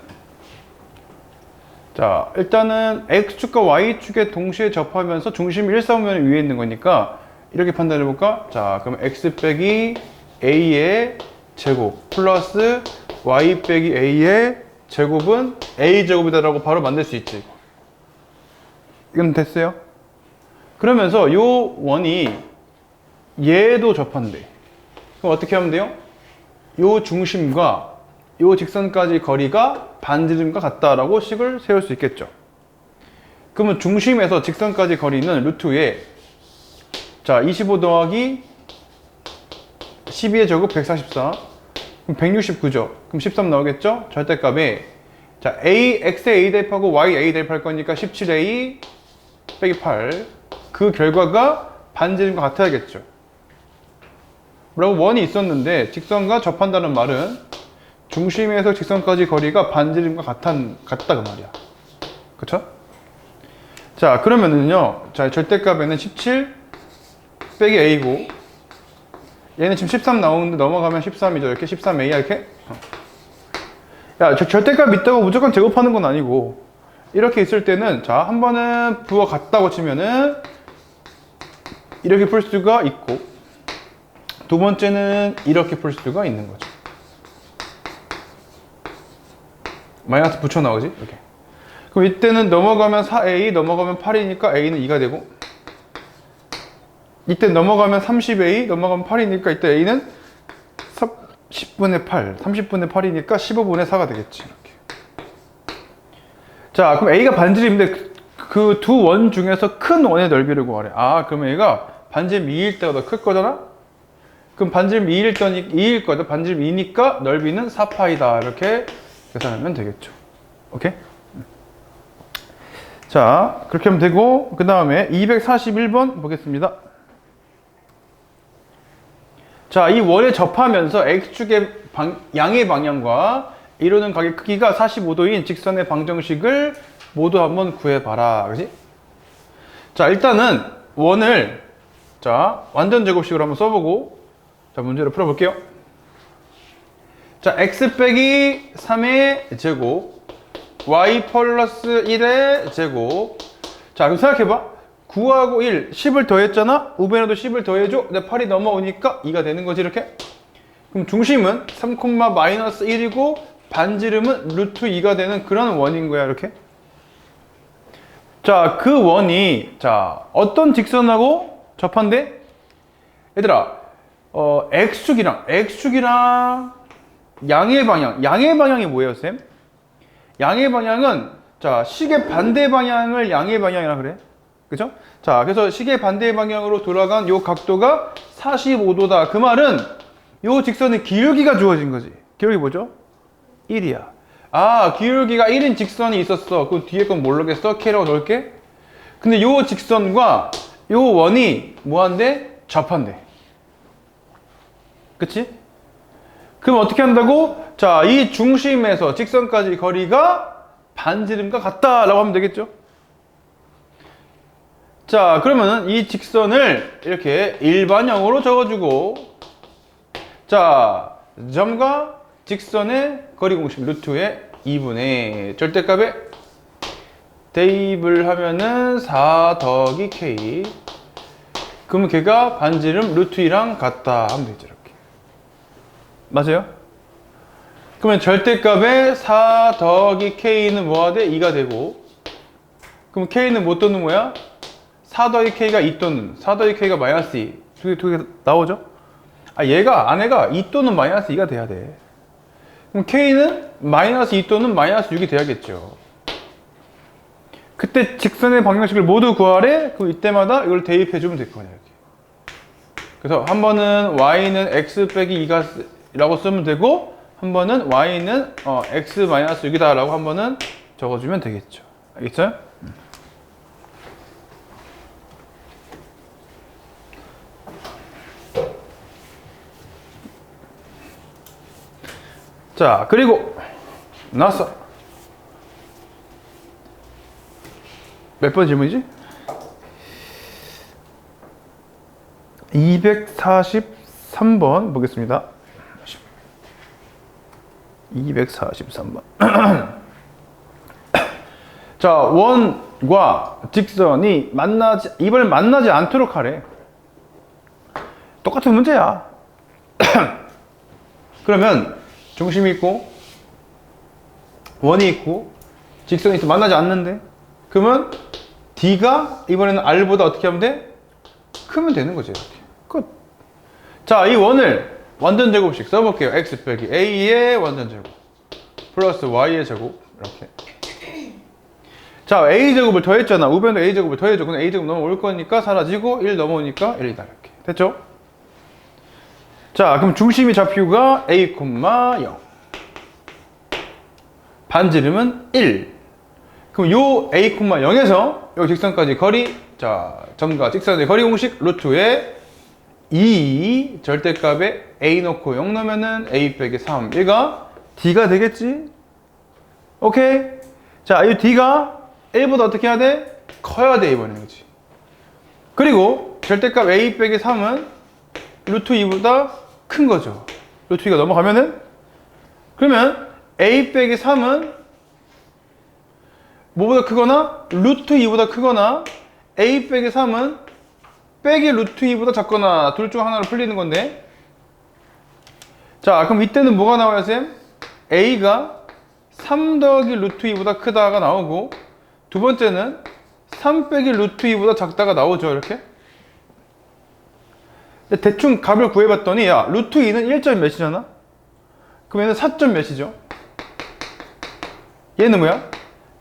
[SPEAKER 1] 자, 일단은 x축과 y축에 동시에 접하면서 중심이 1사분면 위에 있는 거니까 이렇게 판단해 볼까? 자, 그럼 x 빼기 a의 제곱 플러스 y 빼기 a의 제곱은 a제곱이다라고 바로 만들 수 있지. 이건 됐어요? 그러면서 요 원이 얘도 접한대. 그럼 어떻게 하면 돼요? 요 중심과 요 직선까지 거리가 반지름과 같다라고 식을 세울 수 있겠죠. 그러면 중심에서 직선까지 거리는 루트에 자, 25 더하기 12의 제곱 144 그럼 169죠. 그럼 13 나오겠죠? 절대값에 자, x에 a 대입하고 y a 대입할 거니까 17a 빼기 8 그 결과가 반지름과 같아야겠죠. 뭐라고? 원이 있었는데 직선과 접한다는 말은 중심에서 직선까지 거리가 반지름과 같다 그 말이야. 그쵸? 자, 그러면은요 자, 절대값에는 17 빼기 a고 얘는 지금 13 나오는데 넘어가면 13이죠. 이렇게 13a 이렇게. 야, 절대값 있다고 무조건 제곱하는 건 아니고 이렇게 있을 때는 자, 한 번은 부호 같다고 치면은 이렇게 풀 수가 있고 두 번째는 이렇게 풀 수가 있는 거죠. 마이너스 붙여 나오지? 이렇게. 그럼 이때는 넘어가면 4a 넘어가면 8이니까 a는 2가 되고 이때 넘어가면 30a 넘어가면 8이니까 이때 a는 10분의 8 30분의 8이니까 15분의 4가 되겠지. 이렇게. 자, 그럼 a가 반지름인데 그 두 원 중에서 큰 원의 넓이를 구하래. 아, 그러면 얘가 반지름 2일 때가 더 클 거잖아? 그럼 반지름 2일 거다. 반지름 2니까 넓이는 4파이다. 이렇게 계산하면 되겠죠. 오케이? 자, 그렇게 하면 되고 그 다음에 241번 보겠습니다. 자, 이 원에 접하면서 x축의 양의 방향과 이루는 각의 크기가 45도인 직선의 방정식을 모두 한번 구해봐라. 그지? 자, 일단은 원을 자, 완전 제곱식으로 한번 써보고 자, 문제를 풀어볼게요. 자, x 빼기 3의 제곱 y 플러스 1의 제곱. 자, 그럼 생각해봐. 9하고 1, 10을 더했잖아? 우변에도 10을 더해줘? 근데 8이 넘어오니까 2가 되는 거지, 이렇게? 그럼 중심은 3, 마이너스 1이고 반지름은 루트 2가 되는 그런 원인 거야, 이렇게? 자, 그 원이 자 어떤 직선하고 접한대? 얘들아, x축이랑 양의 방향이 뭐예요, 쌤? 양의 방향은 자 시계 반대 방향을 양의 방향이라 그래, 그죠? 자, 그래서 시계 반대 방향으로 돌아간 요 각도가 45도다. 그 말은 요 직선의 기울기가 주어진 거지. 기울기 뭐죠? 1이야. 아, 기울기가 1인 직선이 있었어. 그럼 뒤에 건 모르겠어? K라고 넣을게. 근데 요 직선과 요 원이 뭐한대? 접한대. 그치? 그럼 어떻게 한다고? 자, 이 중심에서 직선까지 거리가 반지름과 같다라고 하면 되겠죠? 자, 그러면은 이 직선을 이렇게 일반형으로 적어주고, 자, 점과 직선의 거리 공식 루트의 2분의 절대값에 대입을 하면은 4 더하기 K. 그러면 걔가 반지름 루트 2랑 같다 하면 되죠, 이렇게. 맞아요? 그러면 절대값에 4 더하기 K는 뭐가 돼? 2가 되고, 그럼 K는 뭐 또는 뭐야? 4 더하기 K가 2 또는 4 더하기 K가 마이너스 2. 두 개 나오죠? 아, 아내가 2 또는 마이너스 2가 돼야 돼. 그럼 K는 마이너스 2 또는 마이너스 6이 돼야겠죠. 그때 직선의 방정식을 모두 구하래? 그럼 이때마다 이걸 대입해주면 될 거냐, 이렇게. 그래서 한 번은 Y는 X 빼기 2가 라고 쓰면 되고, 한 번은 Y는 X 마이너스 6이다 라고 한 번은 적어주면 되겠죠. 알겠어요? 자, 그리고 나왔어. 몇 번 질문이지? 243번 보겠습니다. 243번. 자, 원과 직선이 이번에 만나지 않도록 하래. 똑같은 문제야. 그러면 중심이 있고 원이 있고 직선이 있어 만나지 않는데, 그러면 D가 이번에는 R보다 어떻게 하면 돼? 크면 되는 거지, 이렇게. 끝. 자, 이 원을 완전 제곱식 써볼게요. X 빼기 A의 완전 제곱 플러스 Y의 제곱, 이렇게. 자, A제곱을 더했잖아. 우변도 A제곱을 더해줘. 그럼 A제곱 넘어올 거니까 사라지고 1 넘어오니까 1이다, 이렇게. 됐죠? 자, 그럼 중심이 좌표가 A, 0. 반지름은 1. 그럼 요 A, 0에서 요 직선까지 거리, 자, 점과 직선의 거리 공식 루트에 2 절대값에 A 넣고 0 넣으면은 A 빼기 3. 얘가 D가 되겠지? 오케이? 자, 이 D가 1보다 어떻게 해야 돼? 커야 돼, 이번에. 그치? 그리고 절대값 A 빼기 3은 루트 2보다 큰 거죠. 루트 2가 넘어가면은, 그러면 A 빼기 3은 뭐보다 크거나 루트 2보다 크거나 A 빼기 3은 빼기 루트 2보다 작거나 둘 중 하나로 풀리는 건데, 자, 그럼 이때는 뭐가 나와요, 쌤? A가 3 더하기 루트 2보다 크다가 나오고, 두 번째는 3 빼기 루트 2보다 작다가 나오죠, 이렇게. 대충 값을 구해봤더니, 야, 루트 2는 1점 몇이잖아? 그럼 얘는 4점 몇이죠? 얘는 뭐야?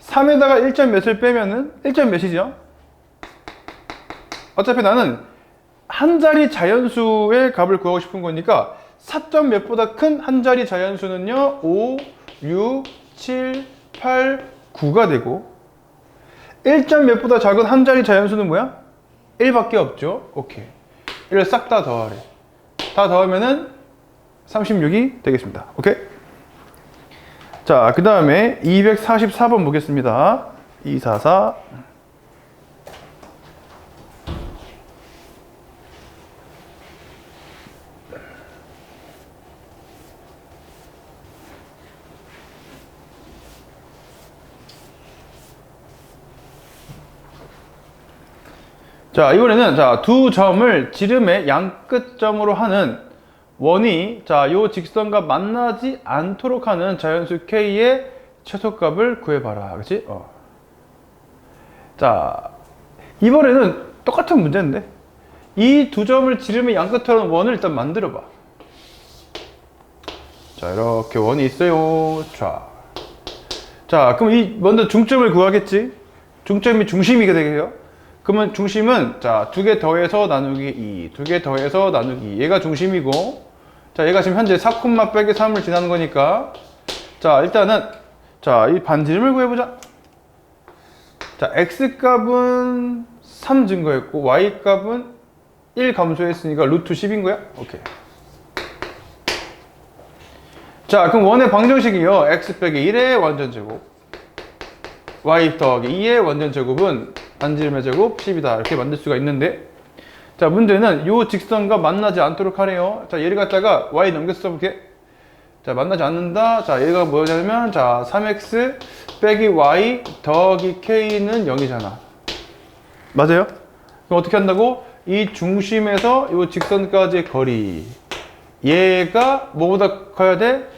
[SPEAKER 1] 3에다가 1점 몇을 빼면은 1점 몇이죠? 어차피 나는 한 자리 자연수의 값을 구하고 싶은 거니까 4점 몇보다 큰 한 자리 자연수는요 5, 6, 7, 8, 9가 되고, 1점 몇보다 작은 한 자리 자연수는 뭐야? 1밖에 없죠. 오케이. 이걸 싹 다 더하래. 다 더하면은 36이 되겠습니다. 오케이? 자, 그 다음에 244번 보겠습니다. 244. 자, 이번에는 자, 두 점을 지름의 양끝점으로 하는 원이, 자, 요 직선과 만나지 않도록 하는 자연수 K의 최소값을 구해봐라. 그치? 자, 이번에는 똑같은 문제인데 이 두 점을 지름의 양끝으로 원을 일단 만들어 봐. 자, 이렇게 원이 있어요. 자, 그럼 이 먼저 중점을 구하겠지? 중점이 중심이게 되게요. 그러면 중심은 자, 2개 더해서 나누기 2, 2개 더해서 나누기 2. 얘가 중심이고, 자, 얘가 지금 현재 4, 빼기 3을 지나는 거니까, 자, 일단은 자, 이 반지름을 구해보자. 자, x 값은 3 증거했고 y 값은 1 감소했으니까 루트 10인 거야. 오케이. 자, 그럼 원의 방정식이요. x 빼기 1의 완전제곱 y 더하기 2의 완전제곱은 반지름의 제곱 10이다. 이렇게 만들 수가 있는데, 자, 문제는 이 직선과 만나지 않도록 하래요. 자, 얘를 갖다가 y 넘겨서 써볼게. 자, 만나지 않는다. 자, 얘가 뭐냐면, 자, 3x 빼기 y 더하기 k는 0이잖아. 맞아요? 그럼 어떻게 한다고? 이 중심에서 이 직선까지의 거리, 얘가 뭐보다 커야 돼?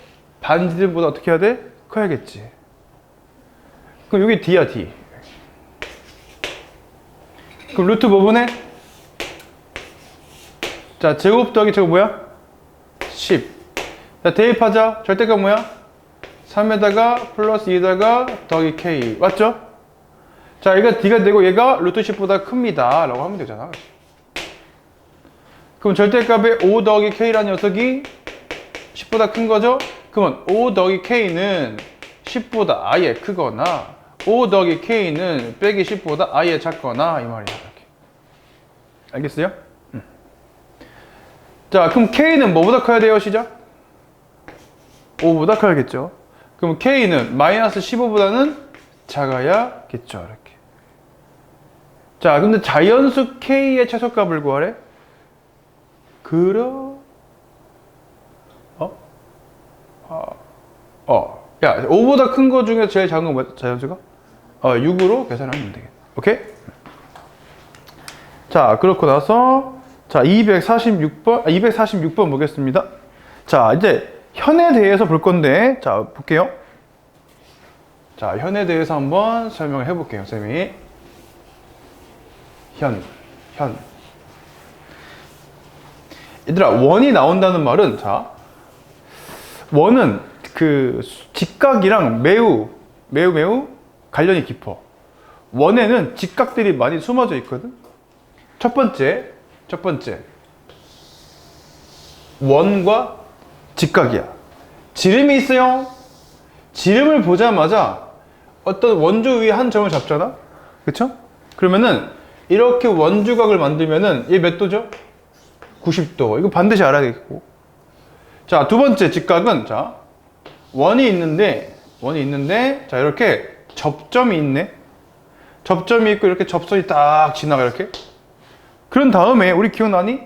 [SPEAKER 1] 반지름보다 어떻게 해야 돼? 커야겠지. 그럼 여기 d야, d. 그럼 루트 뭐 보내? 자, 제곱 더하기 제곱 뭐야? 10. 자, 대입하자. 절대값 뭐야? 3에다가 플러스 2에다가 더하기 k. 맞죠? 자, 얘가 d가 되고 얘가 루트 10보다 큽니다. 라고 하면 되잖아. 그럼 절대값에 5 더하기 k라는 녀석이 10보다 큰 거죠? 그러면 5 더하기 k는 10보다 아예 크거나 5 더하기 k는 빼기 10보다 아예 작거나 이 말이야. 이렇게. 알겠어요? 자, 그럼 k는 뭐보다 커야 돼요? 시작. 5보다 커야겠죠. 그럼 k는 마이너스 15보다는 작아야겠죠. 이렇게. 자, 근데 자연수 k의 최소값을 구하래? 야, 5보다 큰 거 중에 제일 작은 거 뭐야? 자연수가? 6으로 계산하면 되겠다. 오케이? 자, 그렇고 나서, 자, 246번 보겠습니다. 자, 이제 현에 대해서 볼 건데, 자, 볼게요. 자, 현에 대해서 한번 설명을 해볼게요, 쌤이. 현. 얘들아, 원이 나온다는 말은, 자, 원은 그 직각이랑 매우 관련이 깊어. 원에는 직각들이 많이 숨어져 있거든. 첫 번째, 원과 직각이야. 지름이 있어요. 지름을 보자마자 어떤 원조 위에 한 점을 잡잖아. 그쵸? 그러면은 이렇게 원주각을 만들면은 얘 몇 도죠? 90도. 이거 반드시 알아야겠고. 자, 두 번째 직각은, 자, 원이 있는데, 자, 이렇게 접점이 있네. 접점이 있고, 이렇게 접선이 딱 지나가, 이렇게. 그런 다음에, 우리 기억나니?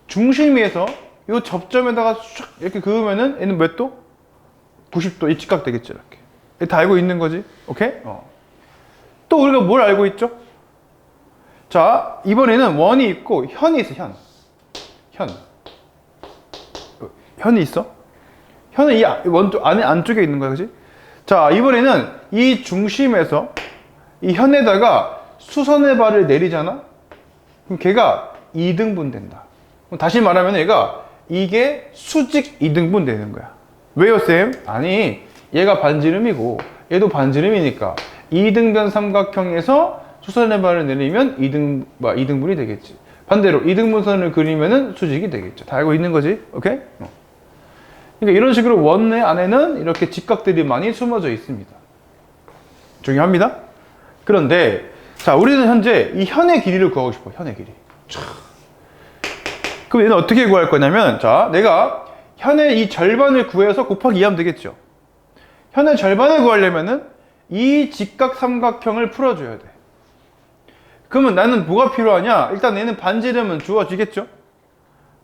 [SPEAKER 1] 중심에서 이 접점에다가 쫙 이렇게 그으면은 얘는 몇 도? 90도. 이 직각 되겠죠, 이렇게. 다 알고 있는 거지. 오케이? 또 우리가 뭘 알고 있죠? 자, 이번에는 원이 있고, 현이 있어, 현이 있어? 현은 이 원조 안에 안쪽에 있는 거야, 그지? 자, 이번에는 이 중심에서 이 현에다가 수선의 발을 내리잖아? 그럼 걔가 2등분 된다. 그럼 다시 말하면 이게 수직 2등분 되는 거야. 왜요, 쌤? 아니, 얘가 반지름이고 얘도 반지름이니까 2등변 삼각형에서 수선의 발을 내리면 2등분이 되겠지. 반대로 2등분선을 그리면은 수직이 되겠죠. 다 알고 있는 거지? 오케이? 그러니까 이런 식으로 원의 안에는 이렇게 직각들이 많이 숨어져 있습니다. 중요합니다. 그런데 자, 우리는 현재 이 현의 길이를 구하고 싶어. 현의 길이. 그럼 얘는 어떻게 구할 거냐면, 자, 내가 현의 이 절반을 구해서 곱하기 2 하면 되겠죠. 현의 절반을 구하려면은 이 직각 삼각형을 풀어줘야 돼. 그러면 나는 뭐가 필요하냐? 일단 얘는 반지름은 주어지겠죠.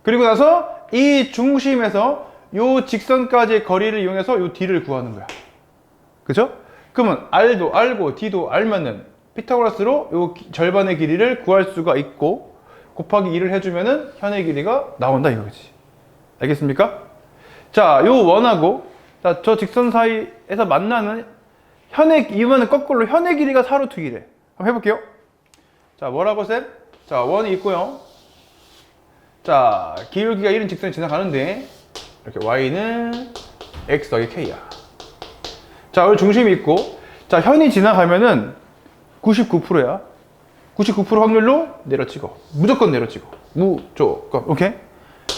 [SPEAKER 1] 그리고 나서 이 중심에서 요 직선까지의 거리를 이용해서 요 d를 구하는 거야. 그죠? 그러면 r도 알고 d도 알면은 피타고라스로 요 절반의 길이를 구할 수가 있고 곱하기 2를 해주면은 현의 길이가 나온다 이거지. 알겠습니까? 자, 요 원하고 자, 저 직선 사이에서 만나는 이번엔 거꾸로 현의 길이가 4루트이래. 한번 해볼게요. 자, 뭐라고 쌤? 자, 원이 있고요. 자, 기울기가 1은 직선이 지나가는데 이렇게 y는 x 더하기 k야. 자, 여기 중심이 있고, 자, 현이 지나가면은 99%야. 99% 확률로 내려치고, 무조건 내려치고, 무조건. 오케이?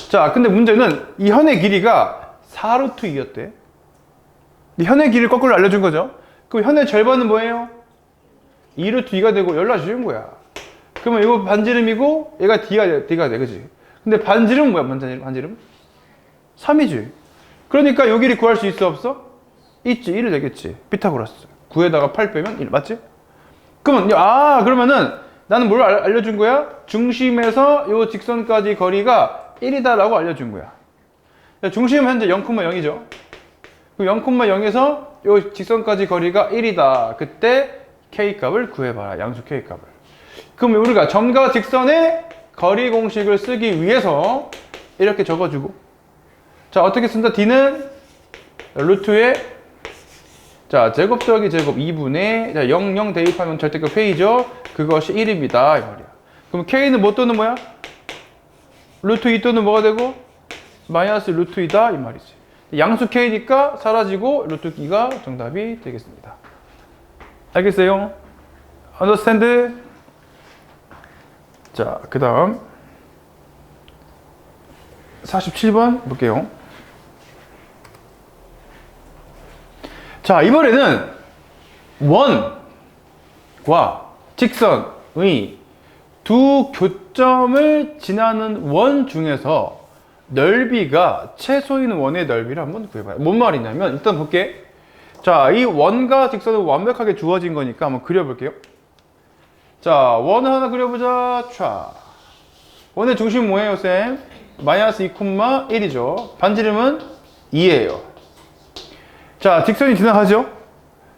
[SPEAKER 1] 자, 근데 문제는 이 현의 길이가 4루트 2였대. 이 현의 길이를 거꾸로 알려준 거죠. 그럼 현의 절반은 뭐예요? 2루트 2가 되고 연락주는 거야. 그러면 이거 반지름이고 얘가 D가 돼, 그지? 근데 반지름은 뭐야? 반지름? 3이지. 그러니까 요 길이 구할 수 있어, 없어? 있지. 1을 내겠지. 피타고라스. 9에다가 8 빼면 1 맞지? 그러면은 나는 뭘 알려준 거야? 중심에서 요 직선까지 거리가 1이다라고 알려준 거야. 중심은 현재 0,0이죠. 0,0에서 요 직선까지 거리가 1이다. 그때 K 값을 구해봐라. 양수 K 값을. 그럼 우리가 점과 직선의 거리 공식을 쓰기 위해서 이렇게 적어주고, 자, 어떻게 쓴다? D는 루트에 자, 제곱 더하기 제곱 2분의 자, 0 대입하면 절대값 K죠. 그것이 1입니다. 이 말이야. 그럼 K는 뭐 또는 뭐야? 루트 2 또는 뭐가 되고? 마이너스 루트 2다 이 말이지. 양수 K니까 사라지고 루트 2가 정답이 되겠습니다. 알겠어요? understand? 자, 그 다음 47번 볼게요. 자, 이번에는 원과 직선의 두 교점을 지나는 원 중에서 넓이가 최소인 원의 넓이를 한번 구해봐요. 뭔 말이냐면 일단 볼게. 자, 이 원과 직선은 완벽하게 주어진 거니까 한번 그려볼게요. 자, 원 하나 그려보자. 촤. 원의 중심 뭐예요, 쌤? 마이너스 2,1이죠. 반지름은 2예요. 자, 직선이 지나가죠?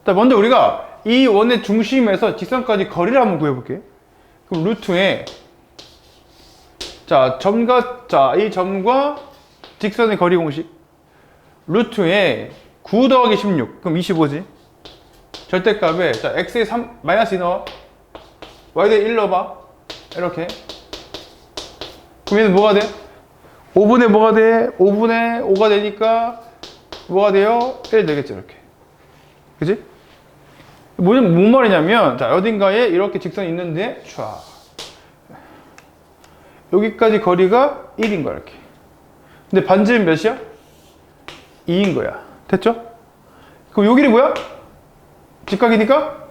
[SPEAKER 1] 자, 먼저 우리가 이 원의 중심에서 직선까지 거리를 한번 구해볼게. 그럼 루트에 자, 이 점과 직선의 거리 공식 루트에 9 더하기 16 그럼 25지. 절대값에 자, x에 3 마이너스 2 넣어. y에 1 넣어봐. 이렇게. 그럼 얘는 뭐가 돼? 5분의 뭐가 돼? 5분의 5가 되니까 뭐가 돼요? 1 되겠죠, 이렇게. 그지? 뭔 말이냐면, 자, 어딘가에 이렇게 직선이 있는데, 촤. 여기까지 거리가 1인 거야, 이렇게. 근데 반지름 몇이야? 2인 거야. 됐죠? 그럼 요 길이 뭐야? 직각이니까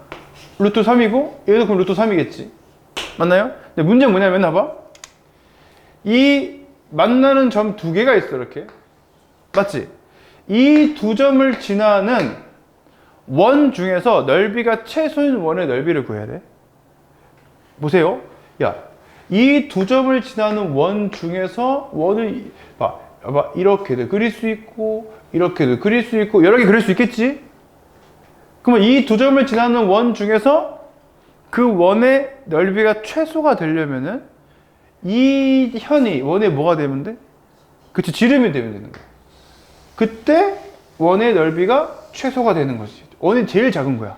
[SPEAKER 1] 루트 3이고, 얘도 그럼 루트 3이겠지. 맞나요? 근데 문제는 뭐냐면, 봐봐. 이 만나는 점 두 개가 있어, 이렇게. 맞지? 이 두 점을 지나는 원 중에서 넓이가 최소인 원의 넓이를 구해야 돼. 보세요. 야, 이 두 점을 지나는 원 중에서 원을 봐, 이렇게도 그릴 수 있고 이렇게도 그릴 수 있고 여러 개 그릴 수 있겠지? 그러면 이 두 점을 지나는 원 중에서 그 원의 넓이가 최소가 되려면은 이 현이 원의 뭐가 되면 돼? 그치, 지름이 되면 되는 거야. 그때 원의 넓이가 최소가 되는 거지. 원이 제일 작은 거야.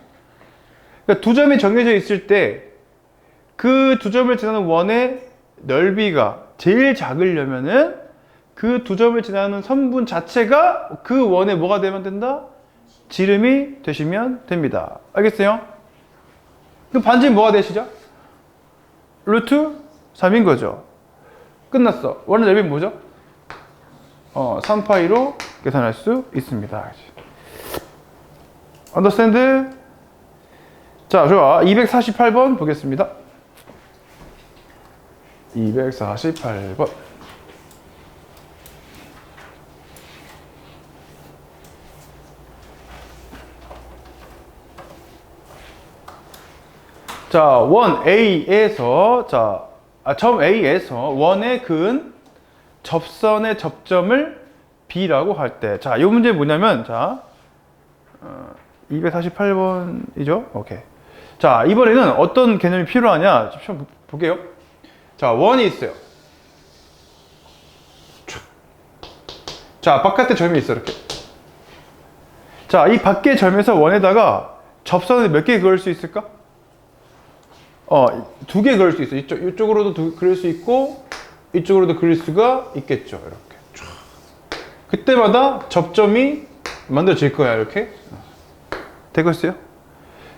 [SPEAKER 1] 그러니까 두 점이 정해져 있을 때 그 두 점을 지나는 원의 넓이가 제일 작으려면은 그 두 점을 지나는 선분 자체가 그 원의 뭐가 되면 된다? 지름이 되시면 됩니다. 알겠어요? 그럼 반지름 뭐가 되시죠? 루트 3인 거죠. 끝났어. 원의 넓이는 뭐죠? 3파이로 계산할 수 있습니다. understand? 자, 좋아. 248번 보겠습니다. 248번. 자, 원 A에서 점 A에서 원에 그은 접선의 접점을 B라고 할 때, 자, 이 문제 뭐냐면, 자, 248번이죠? 오케이. 자, 이번에는 어떤 개념이 필요하냐? 좀 볼게요. 자, 원이 있어요. 자, 바깥에 점이 있어, 이렇게. 자, 이 밖의 점에서 원에다가 접선을 몇 개 그을 수 있을까? 두 개 그릴 수 있어. 이쪽으로도 그릴 수 있고 이쪽으로도 그릴 수가 있겠죠. 이렇게 쫙. 그때마다 접점이 만들어질 거야. 이렇게 되겠어요?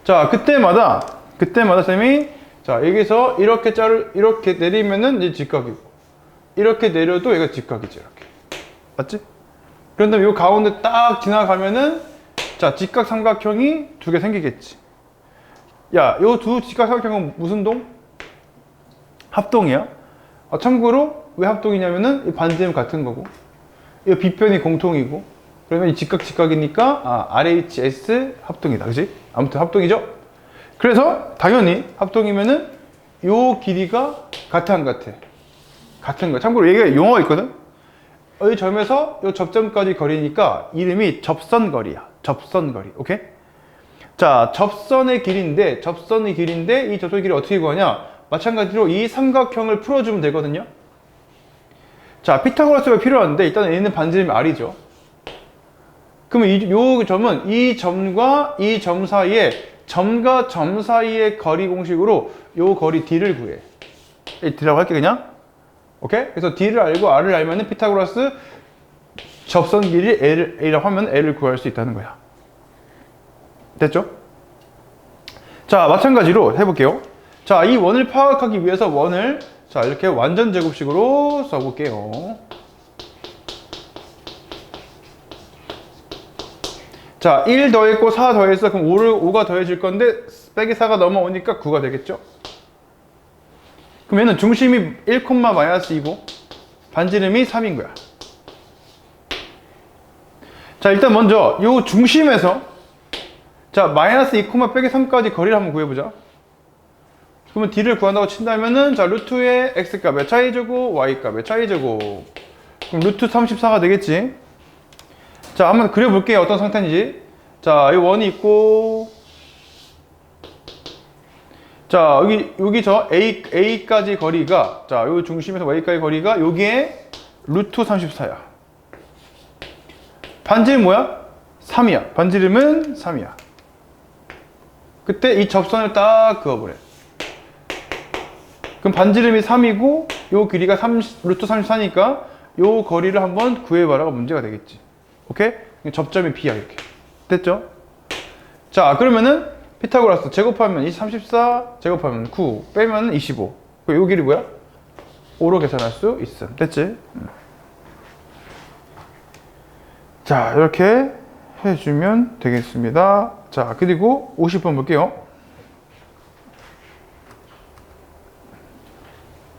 [SPEAKER 1] 자, 그때마다 쌤이 자, 여기서 이렇게 내리면은 이제 직각이고 이렇게 내려도 얘가 직각이지. 이렇게 맞지? 그런 다음에 이 가운데 딱 지나가면은 자, 직각 삼각형이 두 개 생기겠지. 야, 요 두 직각 삼각형은 무슨 동? 합동이야. 참고로 왜 합동이냐면은 이 반지름 같은 거고 이 비편이 공통이고 그러면 이 직각이니까 RHS 합동이다. 그지? 아무튼 합동이죠? 그래서 당연히 합동이면은 요 길이가 같아 안 같아? 같은 거. 참고로 얘가 용어가 있거든? 이 점에서 이 접점까지 거리니까 이름이 접선거리야. 접선거리. 오케이? 자, 접선의 길인데 이 접선의 길이 어떻게 구하냐? 마찬가지로 이 삼각형을 풀어주면 되거든요. 자, 피타고라스가 필요한데 일단 얘는 반지름이 R이죠. 그러면 요 점은 이 점과 이 점 사이에 점과 점 사이의 거리 공식으로 요 거리 D를 구해. D라고 할게 그냥. 오케이? 그래서 D를 알고 R을 알면은 피타고라스 접선 길이 A라고 하면 L을 구할 수 있다는 거야. 됐죠? 자, 마찬가지로 해볼게요. 자, 이 원을 파악하기 위해서 원을 자, 이렇게 완전 제곱식으로 써볼게요. 자, 1 더했고 4 더했어. 그럼 5가 더해질 건데 빼기 4가 넘어오니까 9가 되겠죠? 그럼 얘는 중심이 1,-2고 반지름이 3인 거야. 자, 일단 먼저 요 중심에서 자, 마이너스 2, 빼기 3까지 거리를 한번 구해보자. 그러면 D를 구한다고 친다면은 자, 루트의 X값의 차이제곱, Y값의 차이제곱. 그럼 루트 34가 되겠지. 자, 한번 그려볼게요. 어떤 상태인지. 자, 이 원이 있고 자, 여기 저 A까지 거리가 자, 요 중심에서 Y까지 거리가 여기에 루트 34야. 반지름 뭐야? 3이야. 반지름은 3이야. 그때 이 접선을 딱 그어버려. 그럼 반지름이 3이고 요 길이가 루트 34니까 요 거리를 한번 구해봐라가 문제가 되겠지. 오케이? 접점이 B야 이렇게. 됐죠? 자, 그러면은 피타고라스 제곱하면 34 제곱하면 9 빼면 25. 요 길이 뭐야? 5로 계산할 수 있음. 됐지? 자, 이렇게 해주면 되겠습니다. 자, 그리고 50번 볼게요.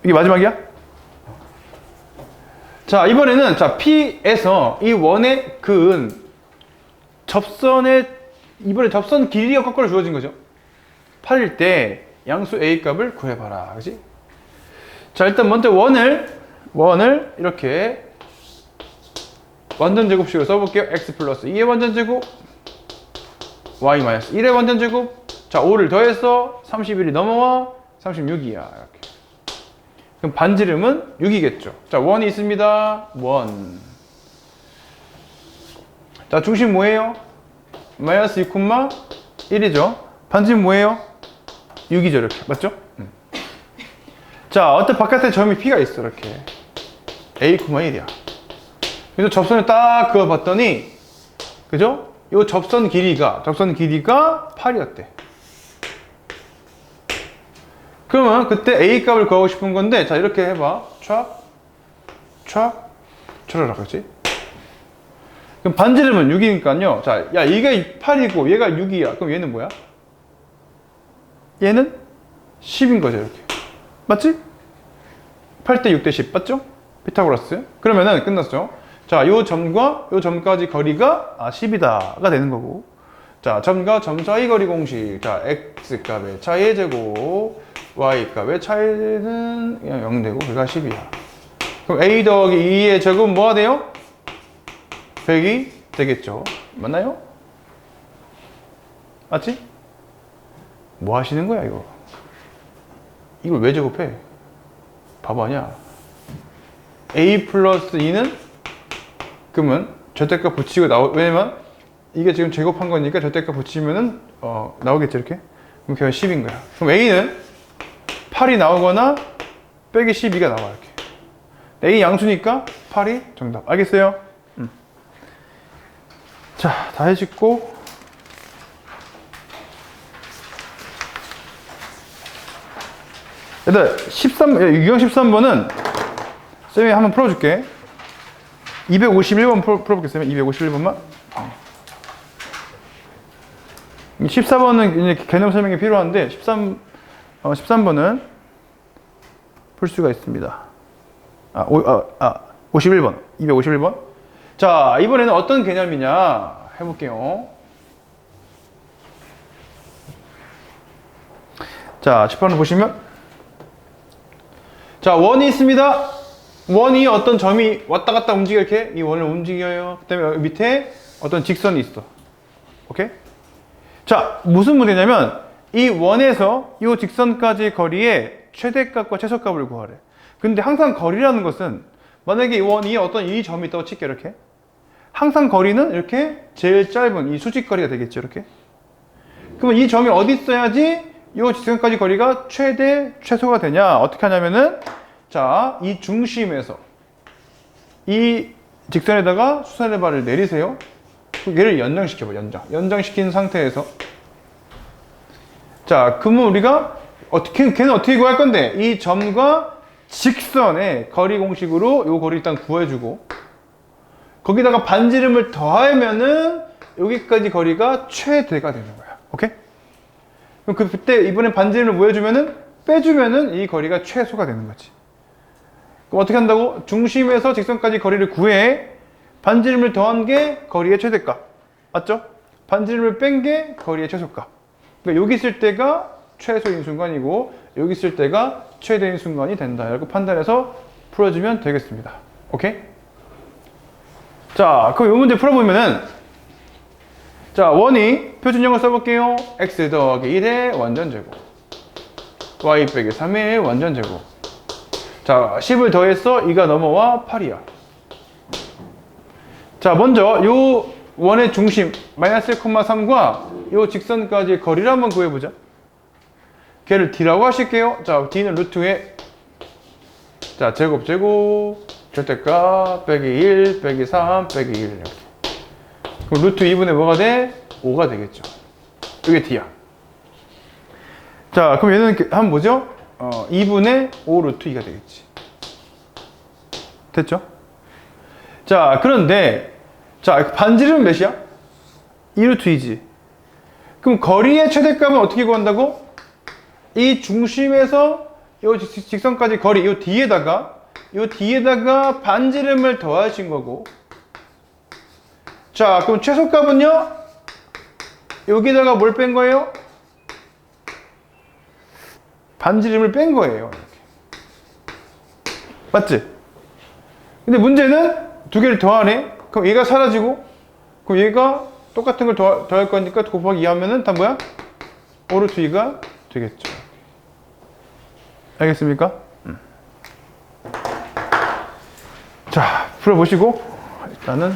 [SPEAKER 1] 이게 마지막이야? 자, 이번에는 자, P에서 이 원의 그은 이번에 접선 길이가 거꾸로 주어진 거죠. 8일 때 양수 A 값을 구해봐라. 그지? 자, 일단 먼저 원을 이렇게 완전 제곱식으로 써볼게요. x 플러스 2의 완전 제곱 y 마이너스 1의 완전 제곱. 자, 5를 더해서 31이 넘어와 36이야. 이렇게. 그럼 반지름은 6이겠죠. 자, 원이 있습니다. 원. 자, 중심 뭐예요? 마이너스 2,1이죠. 반지름 뭐예요? 6이죠. 이렇게. 맞죠? 자, 어떤 바깥에 점이 P가 있어. 이렇게. A, 1이야. 그래서 접선을 딱 그어봤더니, 그죠? 이 접선 길이가 8이었대. 그러면 그때 A 값을 구하고 싶은 건데, 자, 이렇게 해봐. 촤라라, 그렇지? 그럼 반지름은 6이니까요. 자, 야, 이게 8이고 얘가 6이야. 그럼 얘는 뭐야? 얘는 10인 거죠, 이렇게. 맞지? 8대 6대 10, 맞죠? 피타고라스. 그러면은 끝났죠. 자, 요 점과 요 점까지 거리가 10이다가 되는 거고. 자, 점과 점 사이 거리 공식. 자, x 값의 차이의 제곱, y 값의 차이는 그냥 0 되고 그가 10이야. 그럼 a 더하기 2의 제곱은 뭐가 돼요? 100이 되겠죠. 맞나요? 맞지? 뭐 하시는 거야, 이거? 이걸 왜 제곱해? 바보 아니야? a 플러스 2는 그러면 절대값 붙이고 왜냐면 이게 지금 제곱한 거니까 절대값 붙이면은 나오겠죠, 이렇게? 그럼 걔가 10인 거야. 그럼 a는 8이 나오거나 빼기 12가 나와 이렇게. A 양수니까 8이 정답. 알겠어요? 자, 다 해짓고 얘들 유형 13번은 쌤이 한번 풀어줄게. 251번 풀어볼게. 쌤이 251번만. 14번은 이제 개념 설명이 필요한데 13번은 풀 수가 있습니다. 51번. 251번. 자, 이번에는 어떤 개념이냐 해볼게요. 자, 칠판을 보시면 자, 원이 있습니다. 원이 어떤 점이 왔다 갔다 움직여 이렇게 이 원을 움직여요. 그 다음에 밑에 어떤 직선이 있어. 오케이? 자, 무슨 문제냐면 이 원에서 이 직선까지 거리의 최대값과 최소값을 구하래. 근데 항상 거리라는 것은 만약에 이 원이 어떤 이 점이 있다고 칠게 이렇게. 항상 거리는 이렇게 제일 짧은 이 수직거리가 되겠죠. 이렇게. 그러면 이 점이 어디 있어야지 이 직선까지 거리가 최대, 최소가 되냐? 어떻게 하냐면은 자, 이 중심에서 이 직선에다가 수선의 발을 내리세요. 얘를 연장시켜봐, 연장시킨 상태에서 자, 그러면 우리가 걔는 어떻게 구할 건데? 이 점과 직선의 거리 공식으로 요 거리 일단 구해주고 거기다가 반지름을 더하면은 여기까지 거리가 최대가 되는 거야. 오케이? 그럼 그때 이번엔 반지름을 뭐 해주면은 빼주면은 이 거리가 최소가 되는 거지. 그럼 어떻게 한다고? 중심에서 직선까지 거리를 구해. 반지름을 더한 게 거리의 최대값. 맞죠? 반지름을 뺀 게 거리의 최소값. 그러니까 여기 있을 때가 최소인 순간이고 여기 있을 때가 최대인 순간이 된다. 이렇게 판단해서 풀어주면 되겠습니다. 오케이? 자, 그럼 이 문제 풀어보면은 자, 원이 표준형을 써볼게요. x 더하기 1의 완전제곱 y 빼기 3의 완전제곱. 자, 10을 더했어. 2가 넘어와 8이야. 자, 먼저 요 원의 중심 마이너스 1,3과 요 직선까지의 거리를 한번 구해보자. 걔를 d라고 하실게요. 자, d는 루트에 자, 제곱 절대값 빼기 1 빼기 3 빼기 1 이렇게. 그럼 루트 2분의 뭐가 돼? 5가 되겠죠. 이게 d야. 자, 그럼 얘는 한번 뭐죠? 2분의 5 루트 2가 되겠지. 됐죠? 자, 그런데 자, 반지름은 몇이야? 2 루트 2지. 그럼 거리의 최대값은 어떻게 구한다고? 이 중심에서 이 직선까지 거리, 이 뒤에다가 반지름을 더하신 거고. 자, 그럼 최소값은요? 여기다가 뭘 뺀 거예요? 반지름을 뺀 거예요. 이렇게. 맞지? 근데 문제는 두 개를 더하네? 그럼 얘가 사라지고, 그럼 얘가 똑같은 걸 더할 거니까 곱하기 2 하면은 다 뭐야? 5 루트 2가 되겠죠. 알겠습니까? 자, 풀어보시고, 일단은